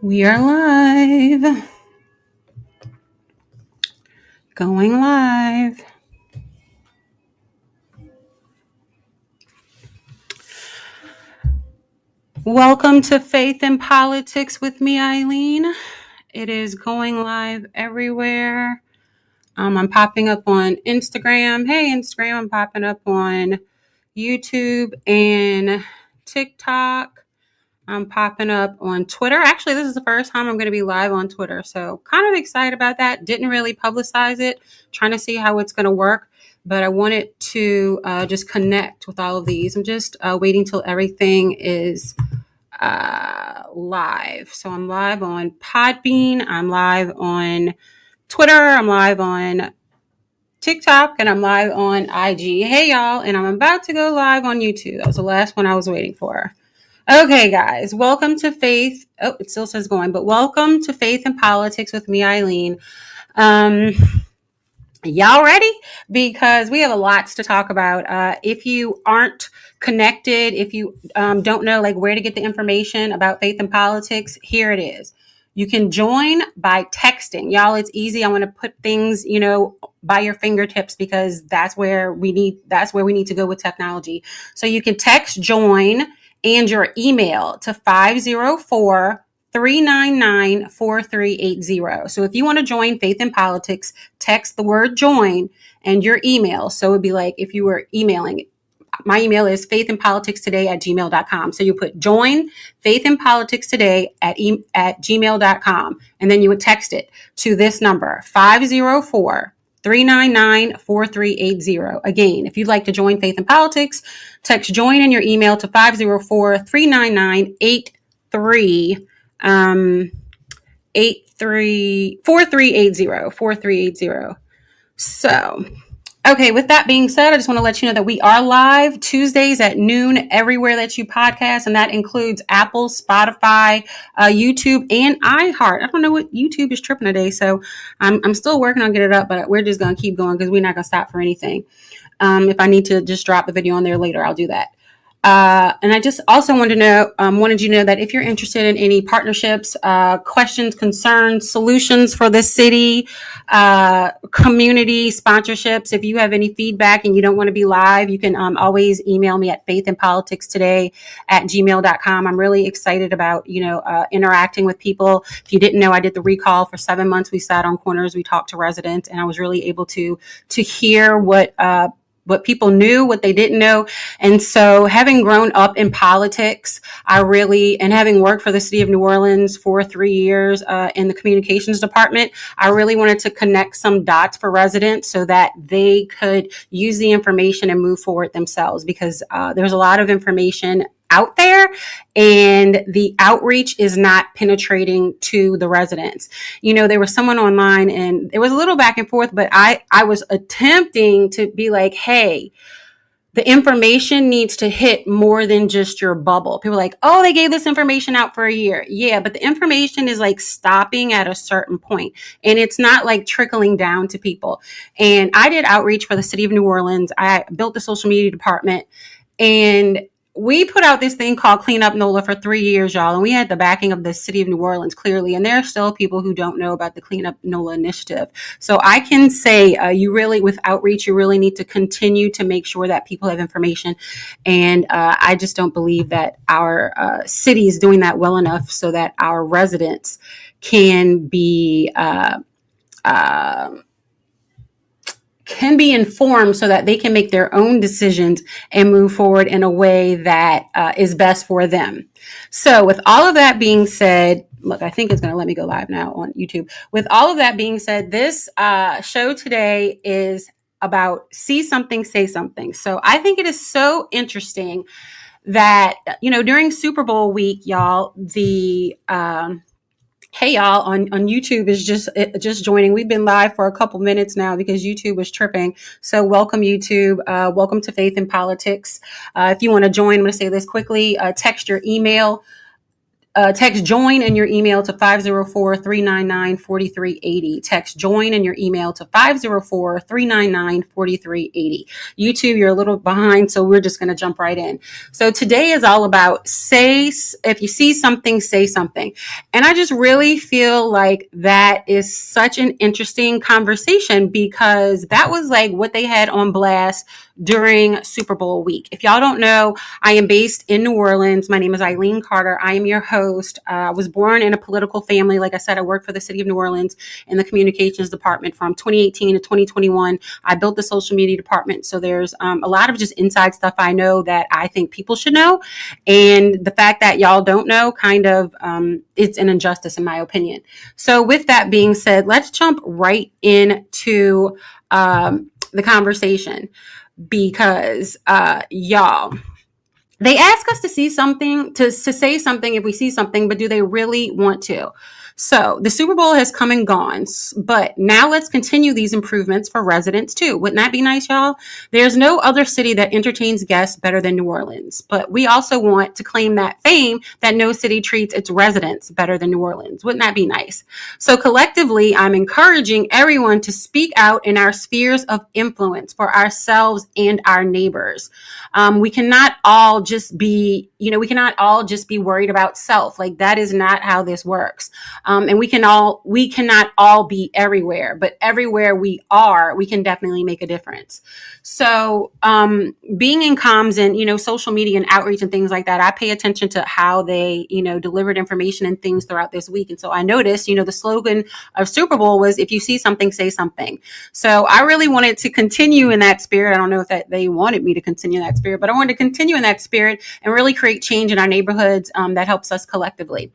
We are live. Going live. Welcome to Faith and Politics with me, Eileen. It is going live everywhere. I'm popping up on Instagram. Hey, Instagram. I'm popping up on YouTube and TikTok. I'm popping up on Twitter. Actually, this is the first time I'm going to be live on Twitter. So kind of excited about that. Didn't really publicize it. Trying to see how it's going to work. But I wanted to just connect with all of these. I'm just waiting till everything is live. So I'm live on Podbean. I'm live on Twitter. I'm live on TikTok. And I'm live on IG. Hey, y'all. And I'm about to go live on YouTube. That was the last one I was waiting for. Okay, guys, welcome to Faith. Oh, it still says going, but welcome to Faith and Politics with me, Eileen. Y'all ready? Because we have lots to talk about. If you aren't connected, if you don't know like where to get the information about faith and politics, here it is. You can join by texting. Y'all, it's easy. I want to put things, by your fingertips because that's where we need to go with technology. So you can text join and your email to 504-399-4380. So if you want to join Faith and Politics, text the word join and your email. So it'd be like if you were emailing. My email is faithandpoliticstoday@gmail.com. So you put join faithandpoliticstoday at gmail.com. And then you would text it to this number, 504-399-4380. Again, if you'd like to join Faith and Politics, text join in your email to 504-399-83 4380. So, okay, with that being said, I just want to let you know that we are live Tuesdays at noon everywhere that you podcast, and that includes Apple, Spotify, YouTube, and iHeart. I don't know what YouTube is tripping today, so I'm still working on getting it up, but we're just going to keep going because we're not going to stop for anything. If I need to just drop the video on there later, I'll do that. And I just also wanted you to know that if you're interested in any partnerships, questions, concerns, solutions for the city, community sponsorships, if you have any feedback and you don't want to be live, you can always email me at faithandpoliticstoday@gmail.com. I'm really excited about, interacting with people. If you didn't know, I did the recall for 7 months. We sat on corners, we talked to residents, and I was really able to hear what people knew, what they didn't know. And so having grown up in politics, and having worked for the city of New Orleans for 3 years in the communications department, I really wanted to connect some dots for residents so that they could use the information and move forward themselves, because there's a lot of information out there and the outreach is not penetrating to the residents. There was someone online and it was a little back and forth, but I was attempting to be like, hey, the information needs to hit more than just your bubble. People are like, oh, they gave this information out for a year. Yeah, but the information is like stopping at a certain point and it's not like trickling down to people. And I did outreach for the city of New Orleans. I built the social media department, and we put out this thing called Clean Up NOLA for 3 years, y'all. And we had the backing of the city of New Orleans, clearly. And there are still people who don't know about the Clean Up NOLA initiative. So I can say with outreach, you really need to continue to make sure that people have information. And I just don't believe that our city is doing that well enough so that our residents can be informed so that they can make their own decisions and move forward in a way that is best for them. So with all of that being said, look, I think it's going to let me go live now on YouTube. With all of that being said, this show today is about see something, say something. So I think it is so interesting that, during Super Bowl week, y'all, hey y'all on YouTube is just joining. We've been live for a couple minutes now because YouTube was tripping. So welcome YouTube. Welcome to Faith and Politics. If you want to join, I'm going to say this quickly. Text your email Text join in your email to 504-399-4380. Text join in your email to 504-399-4380. YouTube, you're a little behind, so we're just going to jump right in. So today is all about if you see something, say something. And I just really feel like that is such an interesting conversation, because that was like what they had on blast during Super Bowl week. If y'all don't know, I am based in New Orleans. My name is Eileen Carter. I am your host. I was born in a political family. Like I said, I worked for the city of New Orleans in the communications department from 2018 to 2021. I built the social media department. So there's a lot of just inside stuff I know that I think people should know. And the fact that y'all don't know it's an injustice in my opinion. So with that being said, let's jump right into the conversation. Because y'all, they ask us to see something, to say something if we see something, but do they really want to? So the Super Bowl has come and gone, but now let's continue these improvements for residents too. Wouldn't that be nice, y'all? There's no other city that entertains guests better than New Orleans, but we also want to claim that fame that no city treats its residents better than New Orleans. Wouldn't that be nice? So collectively, I'm encouraging everyone to speak out in our spheres of influence for ourselves and our neighbors. We cannot all just be worried about self. Like, that is not how this works. And we cannot all be everywhere, but everywhere we are, we can definitely make a difference. So, being in comms and, social media and outreach and things like that, I pay attention to how they, delivered information and things throughout this week. And so I noticed, the slogan of Super Bowl was, if you see something, say something. So I really wanted to continue in that spirit. I don't know if they wanted me to continue in that spirit, but I wanted to continue in that spirit and really create change in our neighborhoods that helps us collectively.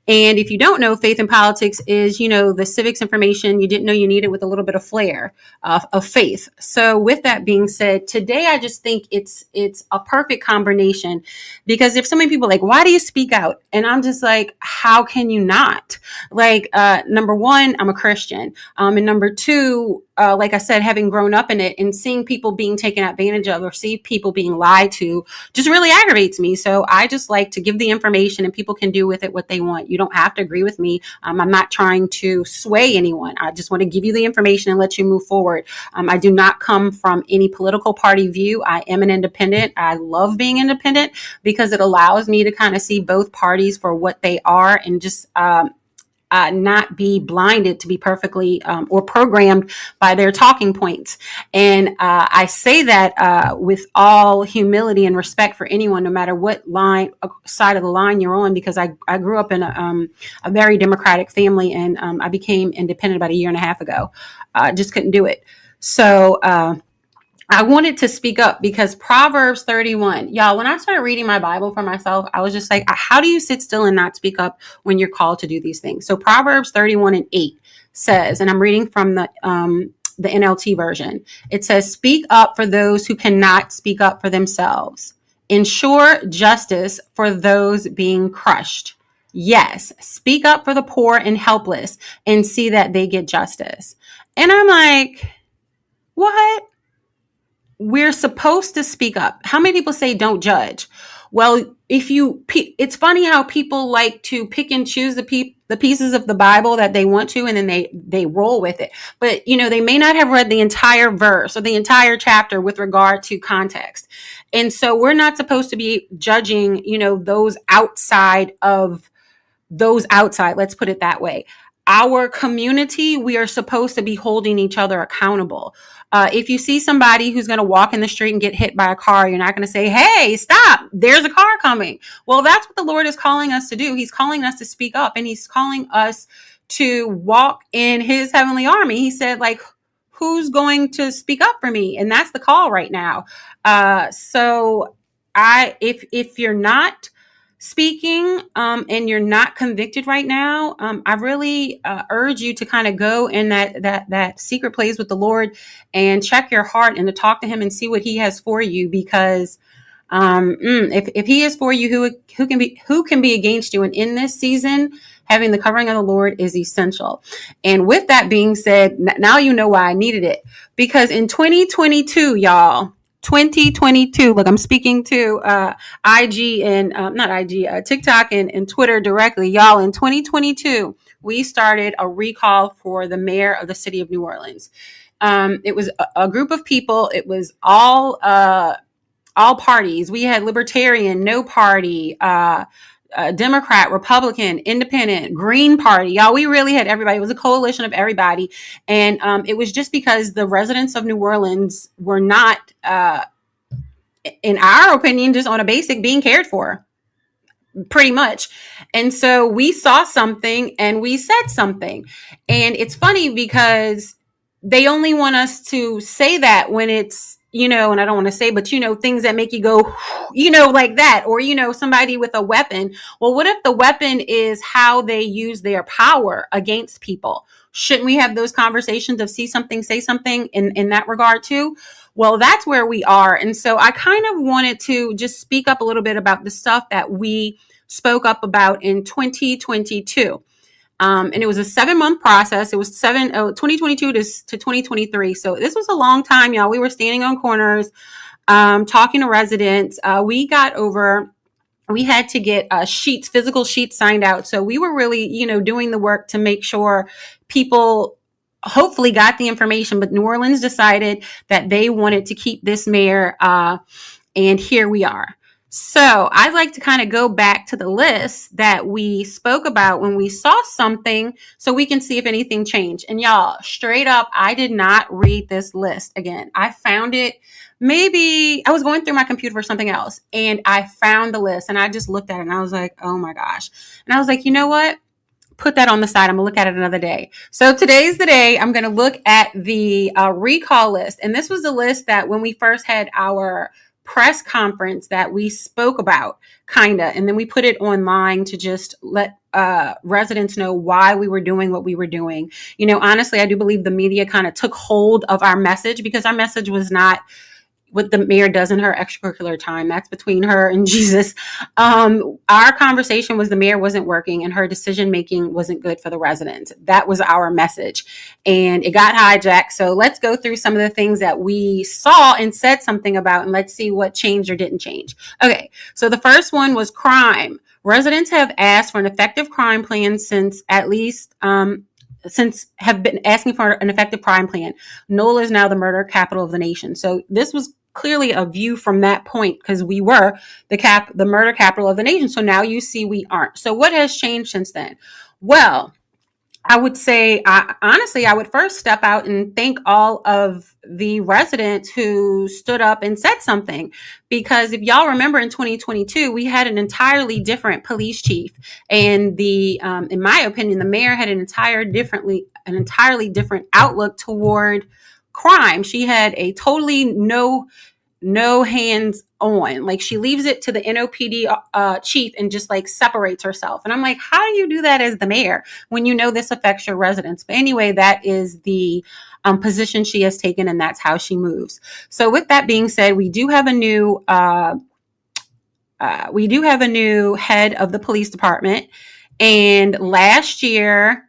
And if you don't know, faith in politics is, the civics information you didn't know you needed with a little bit of flair of faith. So with that being said, today I just think it's a perfect combination, because if so many people are like, why do you speak out? And I'm just like, how can you not? Like, number one, I'm a Christian. And number two, like I said, having grown up in it and seeing people being taken advantage of or see people being lied to just really aggravates me. So I just like to give the information and people can do with it what they want. You don't have to agree with me. I'm not trying to sway anyone. I just want to give you the information and let you move forward. I do not come from any political party view. I am an independent. I love being independent because it allows me to kind of see both parties for what they are and just not be blinded to be perfectly or programmed by their talking points. And I say that with all humility and respect for anyone, no matter what side of the line you're on, because I grew up in a very democratic family, and I became independent about a year and a half ago. Just couldn't do it. So I wanted to speak up because Proverbs 31, y'all, when I started reading my Bible for myself, I was just like, how do you sit still and not speak up when you're called to do these things? So Proverbs 31:8 says, and I'm reading from the NLT version. It says, speak up for those who cannot speak up for themselves. Ensure justice for those being crushed. Yes, speak up for the poor and helpless and see that they get justice. And I'm like, what? We're supposed to speak up. How many people say don't judge? Well, it's funny how people like to pick and choose the pieces of the Bible that they want to, and then they roll with it. But, they may not have read the entire verse or the entire chapter with regard to context. And so we're not supposed to be judging, those outside, let's put it that way. Our community, we are supposed to be holding each other accountable. If you see somebody who's going to walk in the street and get hit by a car, you're not going to say, hey, stop, there's a car coming. Well, that's what the Lord is calling us to do. He's calling us to speak up, and he's calling us to walk in his heavenly army. He said, like, who's going to speak up for me? And that's the call right now. So if you're not speaking and you're not convicted right now, I really urge you to kind of go in that secret place with the Lord and check your heart and to talk to him and see what he has for you, because if he is for you, who can be against you? And in this season, having the covering of the Lord is essential. And with that being said, now you know why I needed it, because in 2022, y'all, 2022. Look, I'm speaking to IG and not IG, TikTok and Twitter directly. Y'all, in 2022, we started a recall for the mayor of the city of New Orleans. It was a group of people. It was all parties. We had Libertarian, No Party, Democrat, Republican, Independent, Green Party. Y'all, we really had everybody. It was a coalition of everybody. And it was just because the residents of New Orleans were not, in our opinion, just on a basic being cared for, pretty much. And so we saw something and we said something. And it's funny because they only want us to say that when it's, and I don't want to say, but things that make you go, like that, or, somebody with a weapon. Well, what if the weapon is how they use their power against people? Shouldn't we have those conversations of see something, say something in that regard too? Well, that's where we are. And so I kind of wanted to just speak up a little bit about the stuff that we spoke up about in 2022. And it was a 7-month process. It was 2022 to 2023. So this was a long time, y'all. We were standing on corners, talking to residents. We had to get physical sheets signed out. So we were really, doing the work to make sure people hopefully got the information. But New Orleans decided that they wanted to keep this mayor. And here we are. So I'd like to kind of go back to the list that we spoke about when we saw something so we can see if anything changed. And y'all, straight up, I did not read this list again. I found it. Maybe I was going through my computer for something else and I found the list and I just looked at it and I was like, oh my gosh. And I was like, you know what? Put that on the side. I'm gonna look at it another day. So today's the day I'm gonna look at the recall list. And this was the list that when we first had our press conference that we spoke about, and then we put it online to just let residents know why we were doing what we were doing. Honestly, I do believe the media kind of took hold of our message because our message was not what the mayor does in her extracurricular time. That's between her and Jesus. Our conversation was the mayor wasn't working and her decision making wasn't good for the residents. That was our message. And it got hijacked. So let's go through some of the things that we saw and said something about, and let's see what changed or didn't change. Okay, so the first one was crime. Residents have asked for an effective crime plan since have been asking for an effective crime plan. NOLA is now the murder capital of the nation. So this was clearly a view from that point because we were the murder capital of the nation. So now you see we aren't. So what has changed since then? Well, I would say, honestly, I would first step out and thank all of the residents who stood up and said something. Because if y'all remember in 2022, we had an entirely different police chief. And in my opinion, the mayor had an entirely different outlook toward crime. She had a totally no hands on. Like she leaves it to the NOPD chief and just like separates herself. And I'm like, how do you do that as the mayor when you know this affects your residents? But anyway, that is the position she has taken, and that's how she moves. So with that being said, we do have a new head of the police department. And last year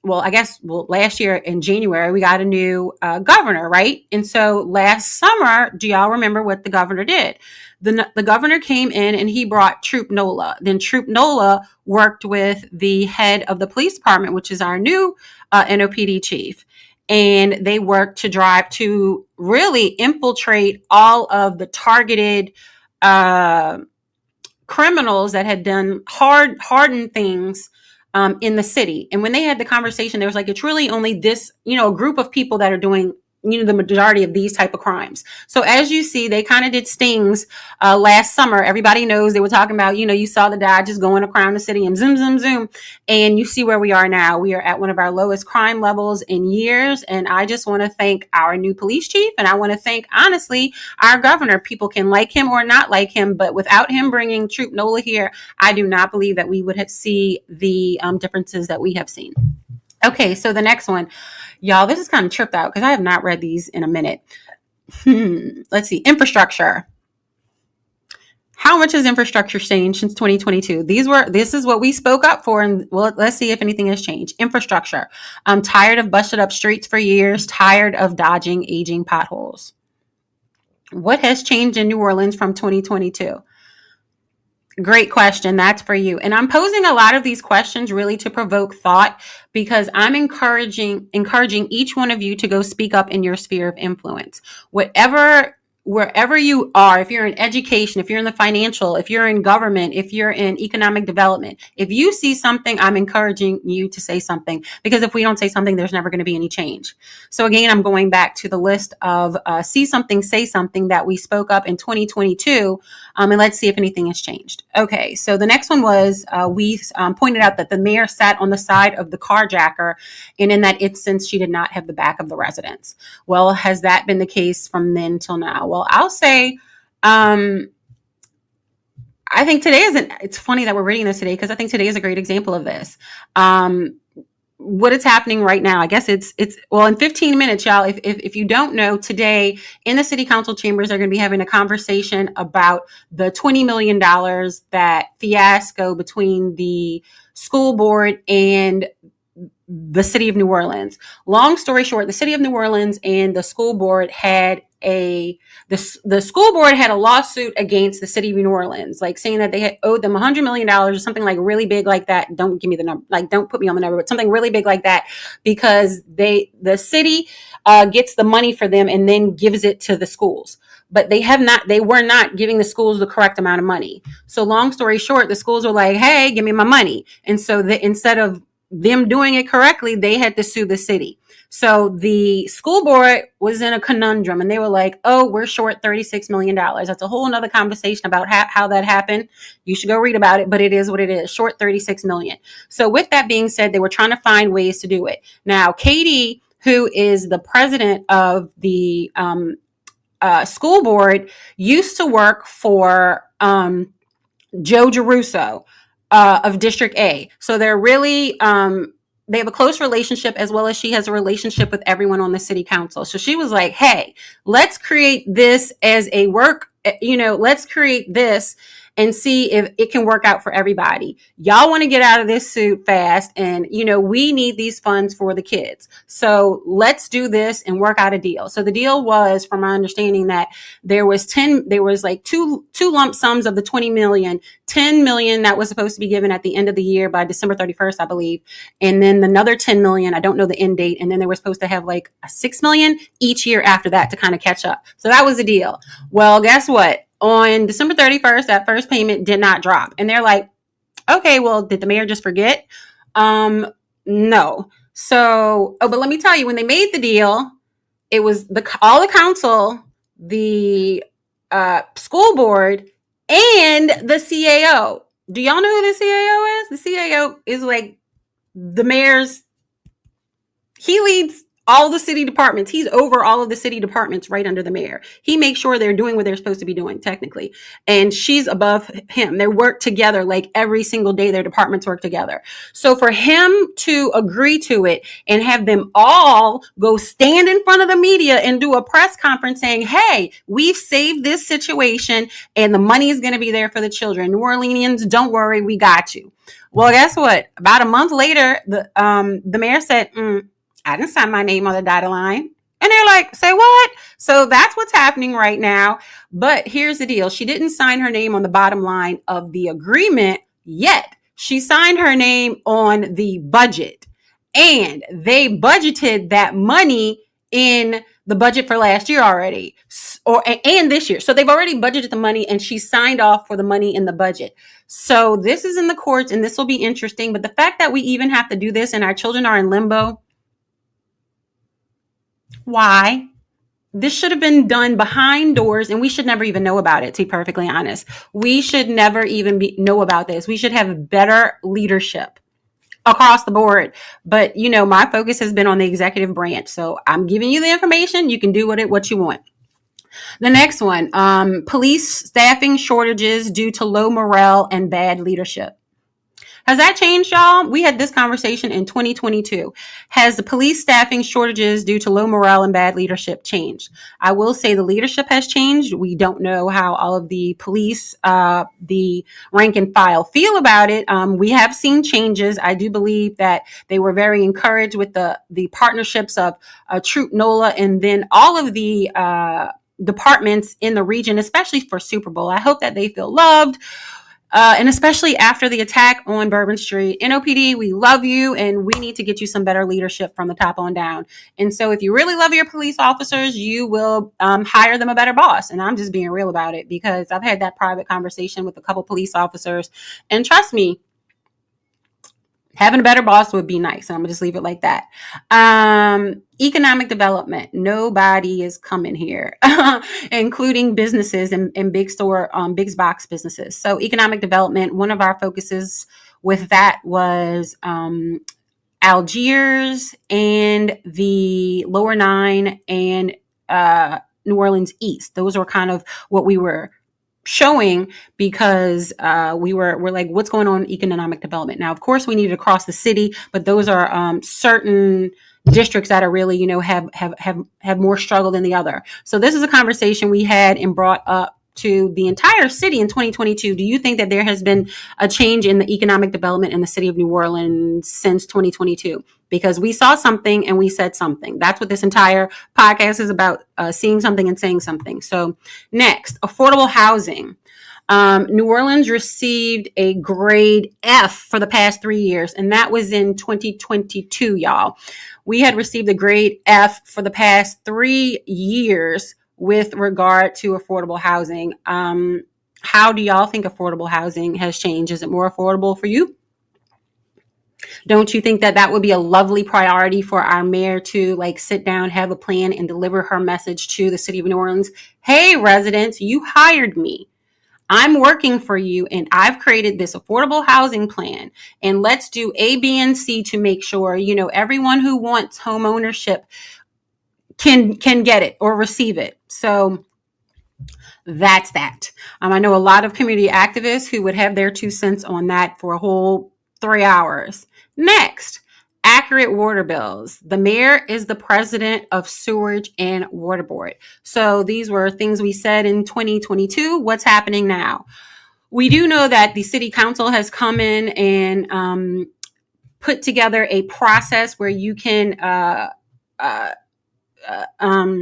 last year in January, we got a new governor, right? And so last summer, do y'all remember what the governor did? The governor came in and he brought Troop NOLA. Then Troop NOLA worked with the head of the police department, which is our new NOPD chief. And they worked to really infiltrate all of the targeted criminals that had done hardened things in the city. And when they had the conversation, there was like, it's really only this, a group of people that are doing, the majority of these type of crimes. So as you see, they kind of did stings last summer. Everybody knows they were talking about, you saw the Dodgers going around the city and zoom, zoom, zoom. And you see where we are now. We are at one of our lowest crime levels in years. And I just want to thank our new police chief. And I want to thank, honestly, our governor. People can like him or not like him, but without him bringing Troop NOLA here, I do not believe that we would see the differences that we have seen. Okay, so the next one. Y'all, this is kind of tripped out because I have not read these in a minute. Let's see. Infrastructure. How much has infrastructure changed since 2022? This is what we spoke up for. And well, let's see if anything has changed. Infrastructure. I'm tired of busted up streets for years, tired of dodging aging potholes. What has changed in New Orleans from 2022? Great question. That's for you. And I'm posing a lot of these questions really to provoke thought, because I'm encouraging each one of you to go speak up in your sphere of influence. Wherever you are, if you're in education, if you're in the financial, if you're in government, if you're in economic development, if you see something, I'm encouraging you to say something, because if we don't say something, there's never going to be any change. So again, I'm going back to the list of see something, say something that we spoke up in 2022. And let's see if anything has changed. Okay, so the next one was we pointed out that the mayor sat on the side of the carjacker, and in that instance, she did not have the back of the residents. Well, has that been the case from then till now? Well, I'll say, I think today it's funny that we're reading this today, because I think today is a great example of this. What is happening right now? I guess it's well, in 15 minutes, y'all, if you don't know, today in the city council chambers, they're going to be having a conversation about the $20 million that fiasco between the school board and the city of New Orleans. Long story short, the city of New Orleans and the school board had the school board had a lawsuit against the city of New Orleans, like saying that they had owed them $100 million or something like really big like that. Don't give me the number, like don't put me on the number, but something really big like that, because the city gets the money for them and then gives it to the schools. But they were not giving the schools the correct amount of money. So long story short, the schools were like, hey, give me my money. And so instead of them doing it correctly, they had to sue the city. So the school board was in a conundrum, and they were like, oh, we're short $36 million. That's a whole nother conversation about how that happened. You should go read about it, but it is what it is, short $36 million. So with that being said, they were trying to find ways to do it. Now, Katie, who is the president of the school board, used to work for Joe Giarrusso of District A. So they're really they have a close relationship, as well as she has a relationship with everyone on the city council. So she was like, hey, let's create this as a let's create this and see if it can work out for everybody. Y'all want to get out of this suit fast, and we need these funds for the kids. So let's do this and work out a deal. So the deal was, from my understanding, that there was like two lump sums of the 20 million, 10 million that was supposed to be given at the end of the year by December 31st, I believe. And then another 10 million, I don't know the end date. And then they were supposed to have like a 6 million each year after that to kind of catch up. So that was the deal. Well, guess what? On December 31st, that first payment did not drop. And they're like, okay, well, did the mayor just forget? No. So, but let me tell you, when they made the deal, it was all the council, the school board, and the CAO. Do y'all know who the CAO is? The CAO is like the mayor's, he leads all the city departments. He's over all of the city departments right under the mayor. He makes sure they're doing what they're supposed to be doing technically. And she's above him. They work together like every single day. Their departments work together. So for him to agree to it and have them all go stand in front of the media and do a press conference saying, hey, we've saved this situation and the money is going to be there for the children. New Orleanians, don't worry, we got you. Well, guess what? About a month later, the mayor said, I didn't sign my name on the dotted line. And they're like, say what? So that's what's happening right now. But here's the deal. She didn't sign her name on the bottom line of the agreement yet. She signed her name on the budget. And they budgeted that money in the budget for last year already, and this year. So they've already budgeted the money, and she signed off for the money in the budget. So this is in the courts, and this will be interesting. But the fact that we even have to do this and our children are in limbo, why? This should have been done behind doors, and we should never even know about it, to be perfectly honest. We should never even know about this. We should have better leadership across the board. But, my focus has been on the executive branch. So I'm giving you the information. You can do what you want. The next one, police staffing shortages due to low morale and bad leadership. Has that changed, y'all? We had this conversation in 2022. Has the police staffing shortages due to low morale and bad leadership changed? I will say the leadership has changed. We don't know how all of the police, the rank and file feel about it. We have seen changes. I do believe that they were very encouraged with the partnerships of Troop NOLA, and then all of the departments in the region, especially for Super Bowl. I hope that they feel loved. And especially after the attack on Bourbon Street. NOPD, we love you, and we need to get you some better leadership from the top on down. And so if you really love your police officers, you will hire them a better boss. And I'm just being real about it, because I've had that private conversation with a couple police officers. And trust me, having a better boss would be nice. I'm gonna just leave it like that. Economic development. Nobody is coming here, including businesses and big store, big box businesses. So economic development, one of our focuses with that was Algiers and the Lower Nine and New Orleans East. Those were kind of what we were showing, because we're like, what's going on in economic development? Now, of course, we need it across the city, but those are certain districts that are really, have more struggle than the other. So this is a conversation we had and brought up to the entire city in 2022. Do you think that there has been a change in the economic development in the city of New Orleans since 2022? Because we saw something and we said something. That's what this entire podcast is about, seeing something and saying something. So next, affordable housing. New Orleans received a grade F for the past 3 years, and that was in 2022, y'all. We had received a grade F for the past 3 years with regard to affordable housing. How do y'all think affordable housing has changed? Is it more affordable for you? Don't you think that that would be a lovely priority for our mayor to sit down, have a plan, and deliver her message to the city of New Orleans? Hey, residents, you hired me. I'm working for you, and I've created this affordable housing plan, and let's do A, B, and C to make sure, everyone who wants home ownership can get it or receive it. So that's that. I know a lot of community activists who would have their 2 cents on that for a whole 3 hours. Next, accurate water bills. The mayor is the president of Sewerage and Water Board. So these were things we said in 2022. What's happening now? We do know that the city council has come in and put together a process where you can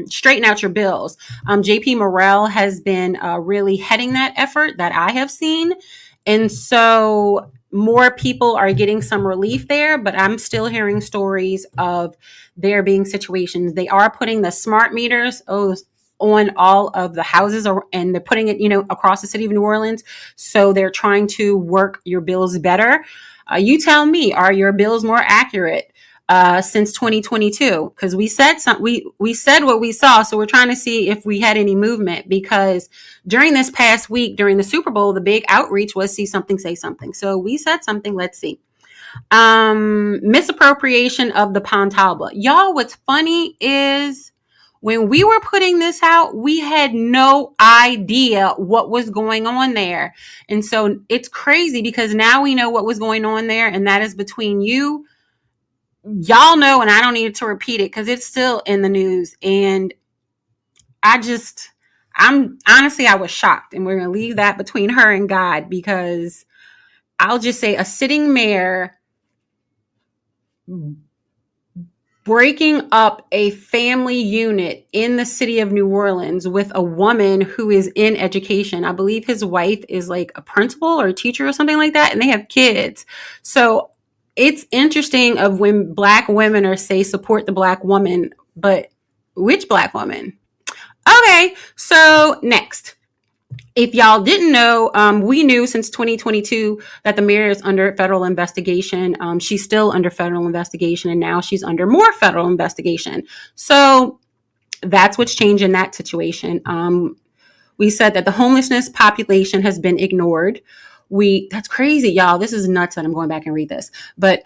straighten out your bills. JP Morrell has been really heading that effort that I have seen. And so more people are getting some relief there, but I'm still hearing stories of there being situations. They are putting the smart meters on all of the houses, and they're putting it, across the city of New Orleans. So they're trying to work your bills better. You tell me, are your bills more accurate since 2022? Because we said we said what we saw, so we're trying to see if we had any movement. Because during this past week, during the Super Bowl, the big outreach was see something, say something. So we said something. Let's see. Misappropriation of the Pontalba. Y'all, what's funny is when we were putting this out, we had no idea what was going on there. And so it's crazy, because now we know what was going on there, and that is between you. Y'all know, and I don't need to repeat it because it's still in the news. And I was shocked, and we're going to leave that between her and God, because I'll just say a sitting mayor breaking up a family unit in the city of New Orleans with a woman who is in education. I believe his wife is like a principal or a teacher or something like that, and they have kids. So it's interesting of when Black women are say support the Black woman, but which Black woman? Okay, so next. If y'all didn't know, we knew since 2022 that the mayor is under federal investigation. She's still under federal investigation, and now she's under more federal investigation. So that's what's changed in that situation. We said that the homelessness population has been ignored. That's crazy, y'all. This is nuts that I'm going back and read this. But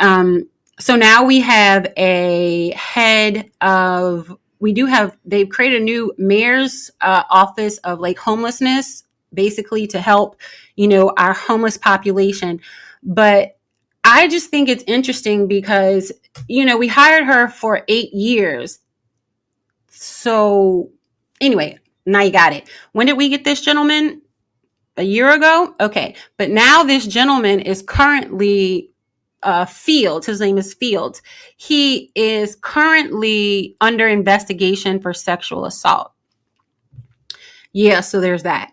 so now we have a head of, they've created a new mayor's office of homelessness, basically to help, our homeless population. But I just think it's interesting because, we hired her for 8 years. So anyway, now you got it. When did we get this gentleman? A year ago? Okay. But now this gentleman is currently Fields. His name is Fields. He is currently under investigation for sexual assault. Yeah, so there's that.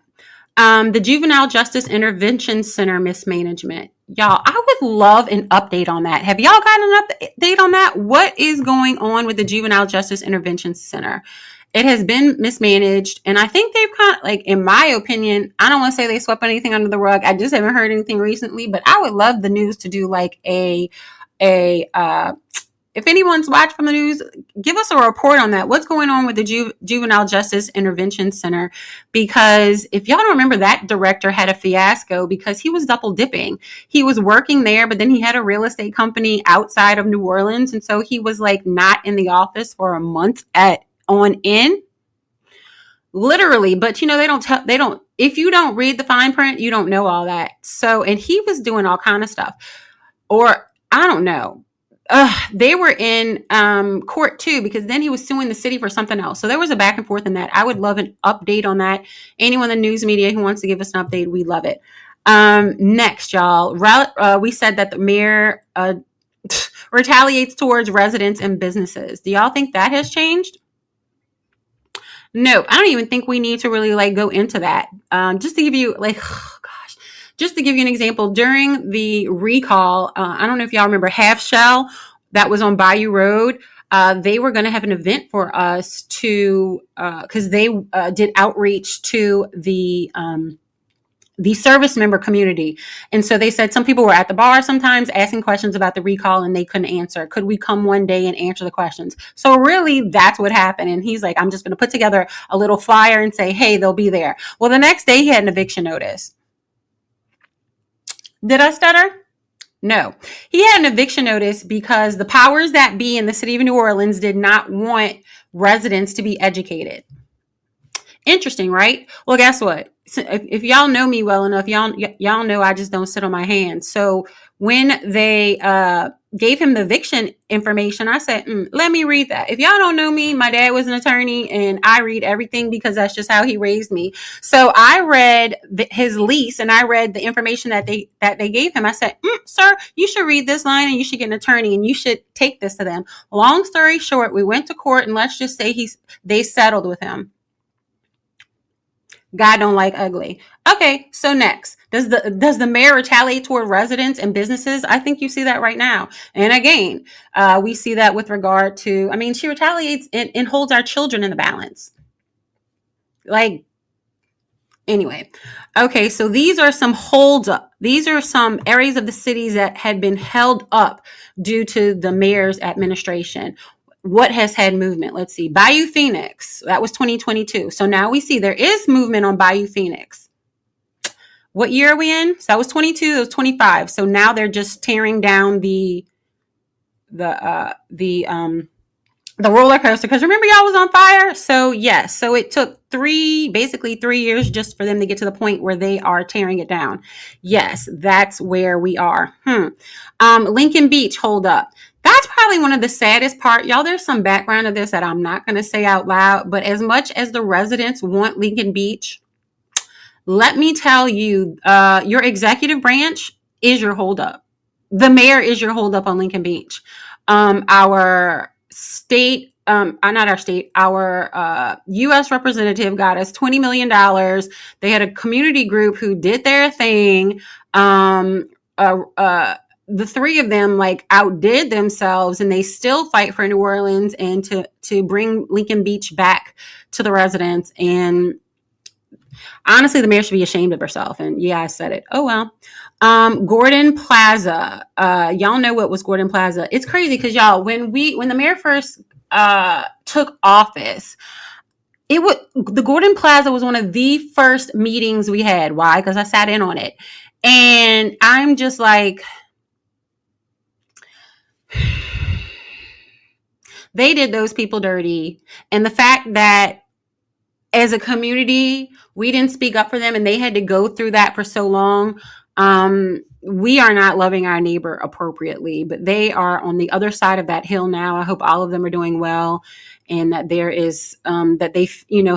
The Juvenile Justice Intervention Center mismanagement. Y'all, I would love an update on that. Have y'all gotten an update on that? What is going on with the Juvenile Justice Intervention Center? It has been mismanaged, and I think they've kind of, like, in my opinion, I don't want to say they swept anything under the rug. I just haven't heard anything recently, but I would love the news to do like a if anyone's watched from the news, give us a report on that. What's going on with the Juvenile Justice Intervention Center? Because if y'all don't remember, that director had a fiasco because he was double dipping. He was working there, but then he had a real estate company outside of New Orleans. And so he was like not in the office for a month on end. Literally, but they don't, if you don't read the fine print, you don't know all that. So, and he was doing all kind of stuff. Or I don't know. They were in court too, because then he was suing the city for something else. So there was a back and forth in that. I would love an update on that. Anyone in the news media who wants to give us an update, we love it. Next, y'all, we said that the mayor retaliates towards residents and businesses. Do y'all think that has changed? No, I don't even think we need to really like go into that. Just to give you like, just to give you an example, during the recall, I don't know if y'all remember Half Shell that was on Bayou Road. They were going to have an event for us to, because they did outreach to the service member community. And so they said some people were at the bar sometimes asking questions about the recall and they couldn't answer. Could we come one day and answer the questions? So really that's what happened. And he's like, I'm just going to put together a little flyer and say, hey, they'll be there. Well, the next day he had an eviction notice. Did I stutter? No. He had an eviction notice because the powers that be in the city of New Orleans did not want residents to be educated. Interesting, right? Well, guess what? If y'all know me well enough, y'all know I just don't sit on my hands. So when they gave him the eviction information, I said, let me read that. If y'all don't know me, my dad was an attorney and I read everything because that's just how he raised me. So I read his lease and I read the information that they gave him. I said, sir, you should read this line and you should get an attorney and you should take this to them. Long story short, we went to court and let's just say they settled with him. God don't like ugly. Okay, so next, does the mayor retaliate toward residents and businesses? I think you see that right now. And again, we see that with regard to, she retaliates and holds our children in the balance. Like, anyway. Okay, so these are some holds up. These are some areas of the cities that had been held up due to the mayor's administration. What has had movement? Let's see. Bayou Phoenix, that was 2022. So now we see there is movement on Bayou Phoenix. What year are we in? So that was 22, that was 25. So now they're just tearing down the roller coaster. Because remember y'all was on fire? So yes. So it took basically 3 years just for them to get to the point where they are tearing it down. Yes, that's where we are. Lincoln Beach, hold up. That's probably one of the saddest part. Y'all, there's some background of this that I'm not going to say out loud, but as much as the residents want Lincoln Beach, let me tell you, your executive branch is your holdup. The mayor is your holdup on Lincoln Beach. Our state, our U.S. representative got us $20 million. They had a community group who did their thing. The three of them like outdid themselves and they still fight for New Orleans and to bring Lincoln Beach back to the residents. And honestly, the mayor should be ashamed of herself. And yeah, I said it. Oh, well. Gordon Plaza. Y'all know what was Gordon Plaza. It's crazy because y'all, when the mayor first took office, the Gordon Plaza was one of the first meetings we had. Why? Because I sat in on it. And I'm just like, they did those people dirty. And the fact that as a community, we didn't speak up for them and they had to go through that for so long. We are not loving our neighbor appropriately, but they are on the other side of that hill now. I hope all of them are doing well and that there is, that they,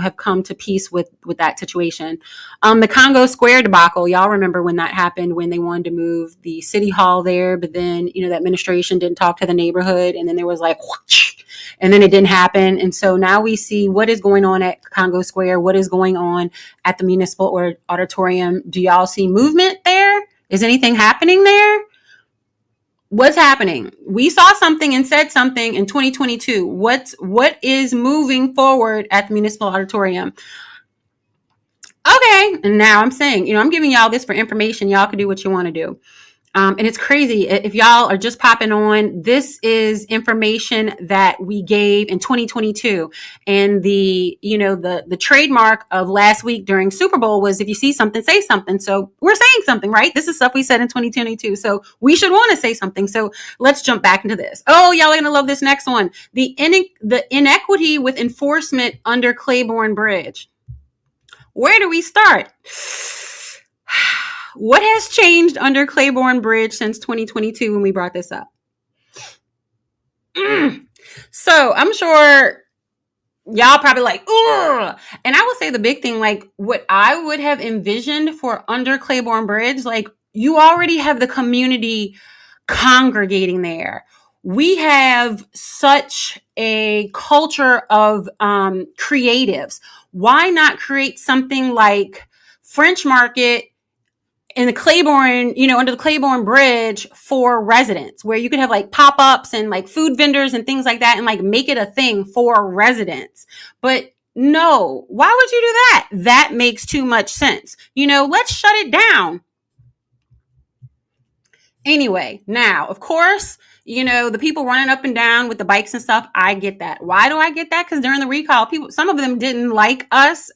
have come to peace with that situation. The Congo Square debacle, y'all remember when that happened, when they wanted to move the city hall there, but then, the administration didn't talk to the neighborhood. And then there was like, whoosh, and then it didn't happen. And so now we see what is going on at Congo Square, what is going on at the municipal auditorium. Do y'all see movement there? Is anything happening there? What's happening? We saw something and said something in 2022. What is moving forward at the municipal auditorium? Okay, and now I'm saying, I'm giving y'all this for information. Y'all can do what you want to do. And it's crazy. If y'all are just popping on, this is information that we gave in 2022. And the trademark of last week during Super Bowl was, if you see something, say something. So we're saying something, right? This is stuff we said in 2022. So we should want to say something. So let's jump back into this. Oh, y'all are going to love this next one. The inequity with enforcement under Claiborne Bridge. Where do we start? What has changed under Claiborne Bridge since 2022 when we brought this up? So I'm sure y'all probably like, ugh. And I will say the big thing, like what I would have envisioned for under Claiborne Bridge, like you already have the community congregating there. We have such a culture of creatives. Why not create something like French Market in the Claiborne, under the Claiborne Bridge for residents, where you could have like pop-ups and like food vendors and things like that and like make it a thing for residents. But no, why would you do that? That makes too much sense. Let's shut it down. Anyway, now, of course, the people running up and down with the bikes and stuff, I get that. Why do I get that? Because during the recall, some of them didn't like us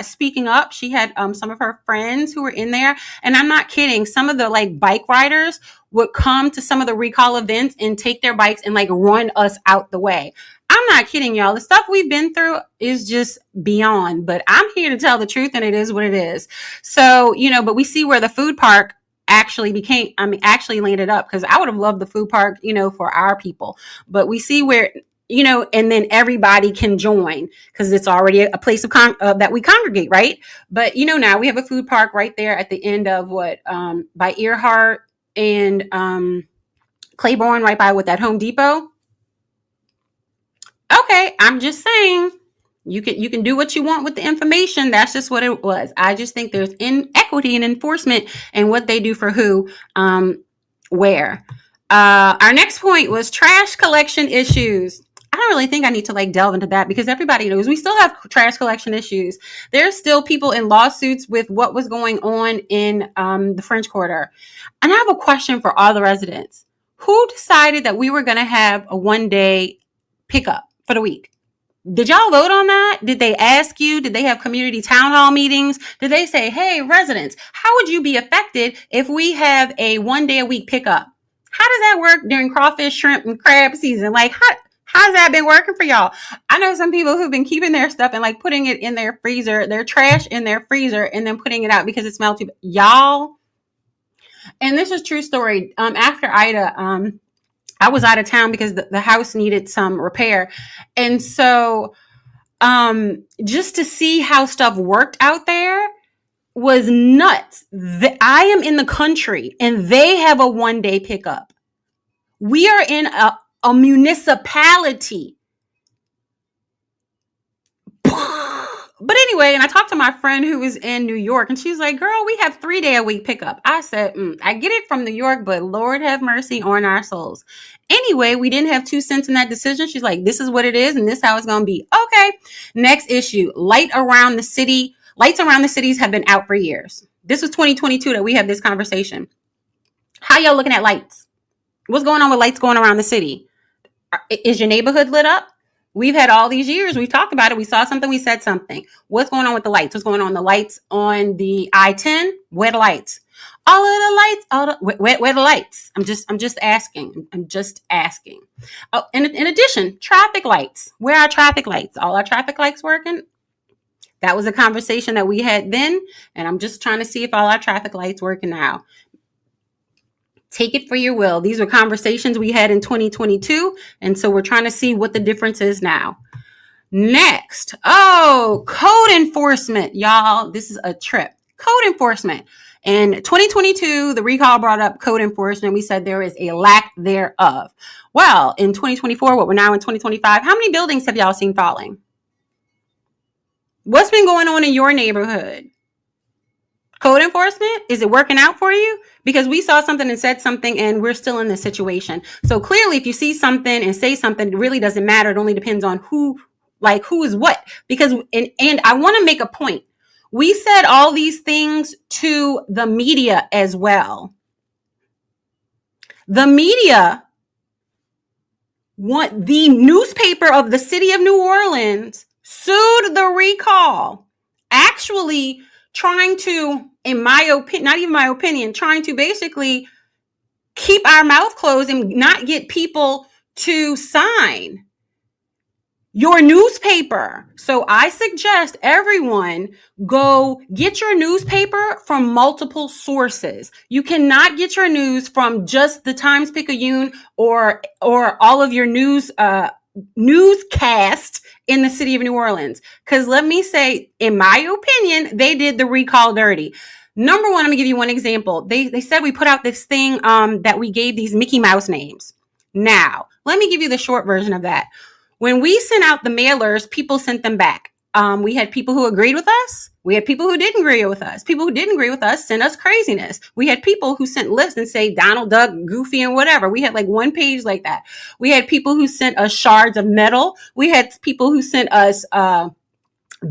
speaking up. She had some of her friends who were in there. And I'm not kidding. Some of the like bike riders would come to some of the recall events and take their bikes and like run us out the way. I'm not kidding, y'all. The stuff we've been through is just beyond. But I'm here to tell the truth, and it is what it is. So, but we see where the food park actually landed up, because I would have loved the food park, for our people. But we see where, and then everybody can join because it's already a place of that we congregate, right? But, now we have a food park right there at the end of by Earhart and Claiborne, right by with that Home Depot. Okay, I'm just saying. You can do what you want with the information. That's just what it was. I just think there's inequity in enforcement and what they do for who, where. Our next point was trash collection issues. I don't really think I need to like delve into that because everybody knows we still have trash collection issues. There's still people in lawsuits with what was going on in the French Quarter. And I have a question for all the residents. Who decided that we were going to have a 1-day pickup for the week? Did y'all vote on that? Did they ask you? Did they have community town hall meetings? Did they say, hey, residents, how would you be affected if we have a 1-day a week pickup? How does that work during crawfish, shrimp, and crab season? Like, how's that been working for y'all? I know some people who've been keeping their stuff and like putting it in their freezer, their trash in their freezer, and then putting it out because it smelled too bad. Y'all. And this is true story. After Ida, I was out of town because the house needed some repair. And so just to see how stuff worked out there was nuts. I am in the country and they have a 1-day pickup. We are in a municipality. But anyway, and I talked to my friend who was in New York and she was like, girl, we have 3-day a week pickup. I said, I get it from New York, but Lord have mercy on our souls. Anyway, we didn't have 2 cents in that decision. She's like, this is what it is. And this is how it's going to be. Okay. Next issue, lights around the cities have been out for years. This was 2022 that we had this conversation. How y'all looking at lights? What's going on with lights going around the city? Is your neighborhood lit up? We've had all these years. We've talked about it. We saw something. We said something. What's going on with the lights? What's going on? The lights on the I-10? Where the lights? All of the lights. Where the lights? I'm just asking. Oh, and in addition, traffic lights. Where are traffic lights? All our traffic lights working? That was a conversation that we had then. And I'm just trying to see if all our traffic lights working now. Take it for your will. These were conversations we had in 2022. And so we're trying to see what the difference is now. Next. Oh, code enforcement. Y'all, this is a trip. Code enforcement. In 2022, the recall brought up code enforcement. We said there is a lack thereof. Well, in 2024, what we're now in 2025, how many buildings have y'all seen falling? What's been going on in your neighborhood? Code enforcement? Is it working out for you? Because we saw something and said something and we're still in this situation. So clearly, if you see something and say something, it really doesn't matter. It only depends on who is what. Because, and I want to make a point. We said all these things to the media as well. The media the newspaper of the city of New Orleans sued the recall, actually trying to, in my opinion, not even my opinion, trying to basically keep our mouth closed and not get people to sign your newspaper. So I suggest everyone go get your newspaper from multiple sources. You cannot get your news from just the Times-Picayune or all of your newscast in the city of New Orleans. Because let me say, in my opinion, they did the recall dirty. Number one, I'm gonna give you one example. They said we put out this thing that we gave these Mickey Mouse names. Now, let me give you the short version of that. When we sent out the mailers, people sent them back. We had people who agreed with us. We had people who didn't agree with us. People who didn't agree with us sent us craziness. We had people who sent lists and say Donald Duck, Goofy, and whatever. We had like one page like that. We had people who sent us shards of metal. We had people who sent us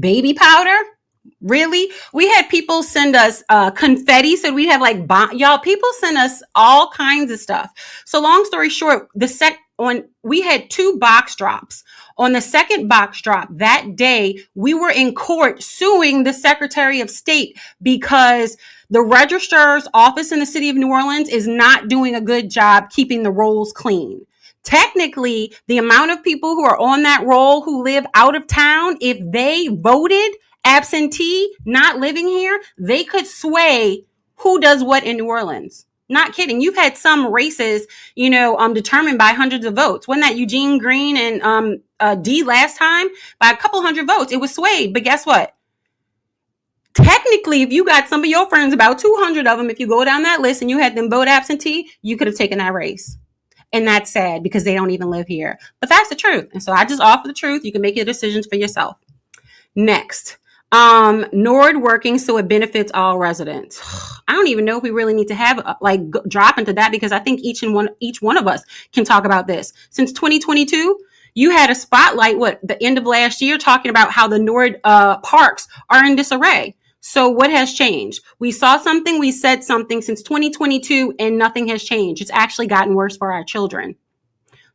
baby powder. Really? We had people send us confetti. So we have like y'all. People send us all kinds of stuff. So long story short, we had 2 box drops. On the second box drop that day, we were in court suing the Secretary of State because the registrar's office in the city of New Orleans is not doing a good job keeping the rolls clean. Technically, the amount of people who are on that roll who live out of town, if they voted absentee, not living here, they could sway who does what in New Orleans. Not kidding. You've had some races, determined by hundreds of votes. Wasn't that Eugene Green and D last time? By a couple hundred votes, it was swayed. But guess what? Technically, if you got some of your friends, about 200 of them, if you go down that list and you had them vote absentee, you could have taken that race. And that's sad because they don't even live here. But that's the truth. And so I just offer the truth. You can make your decisions for yourself. Next. NORD working so it benefits all residents. I don't even know if we really need to have drop into that because I think each one of us can talk about this. Since 2022, you had a spotlight, the end of last year, talking about how the NORD parks are in disarray. So what has changed? We saw something, we said something since 2022, and nothing has changed. It's actually gotten worse for our children.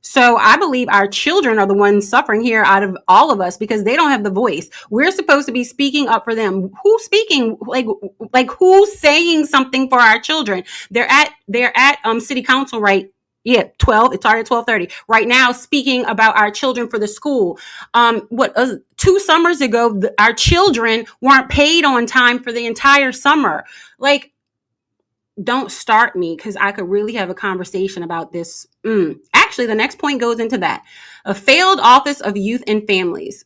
So I believe our children are the ones suffering here out of all of us because they don't have the voice. We're supposed to be speaking up for them. Who's speaking? Like who's saying something for our children? They're at city council, right? Yeah, 12. It started at 12:30 right now, speaking about our children for the school. 2 summers ago, our children weren't paid on time for the entire summer. Don't start me because I could really have a conversation about this. Actually, the next point goes into that. A failed Office of Youth and Families.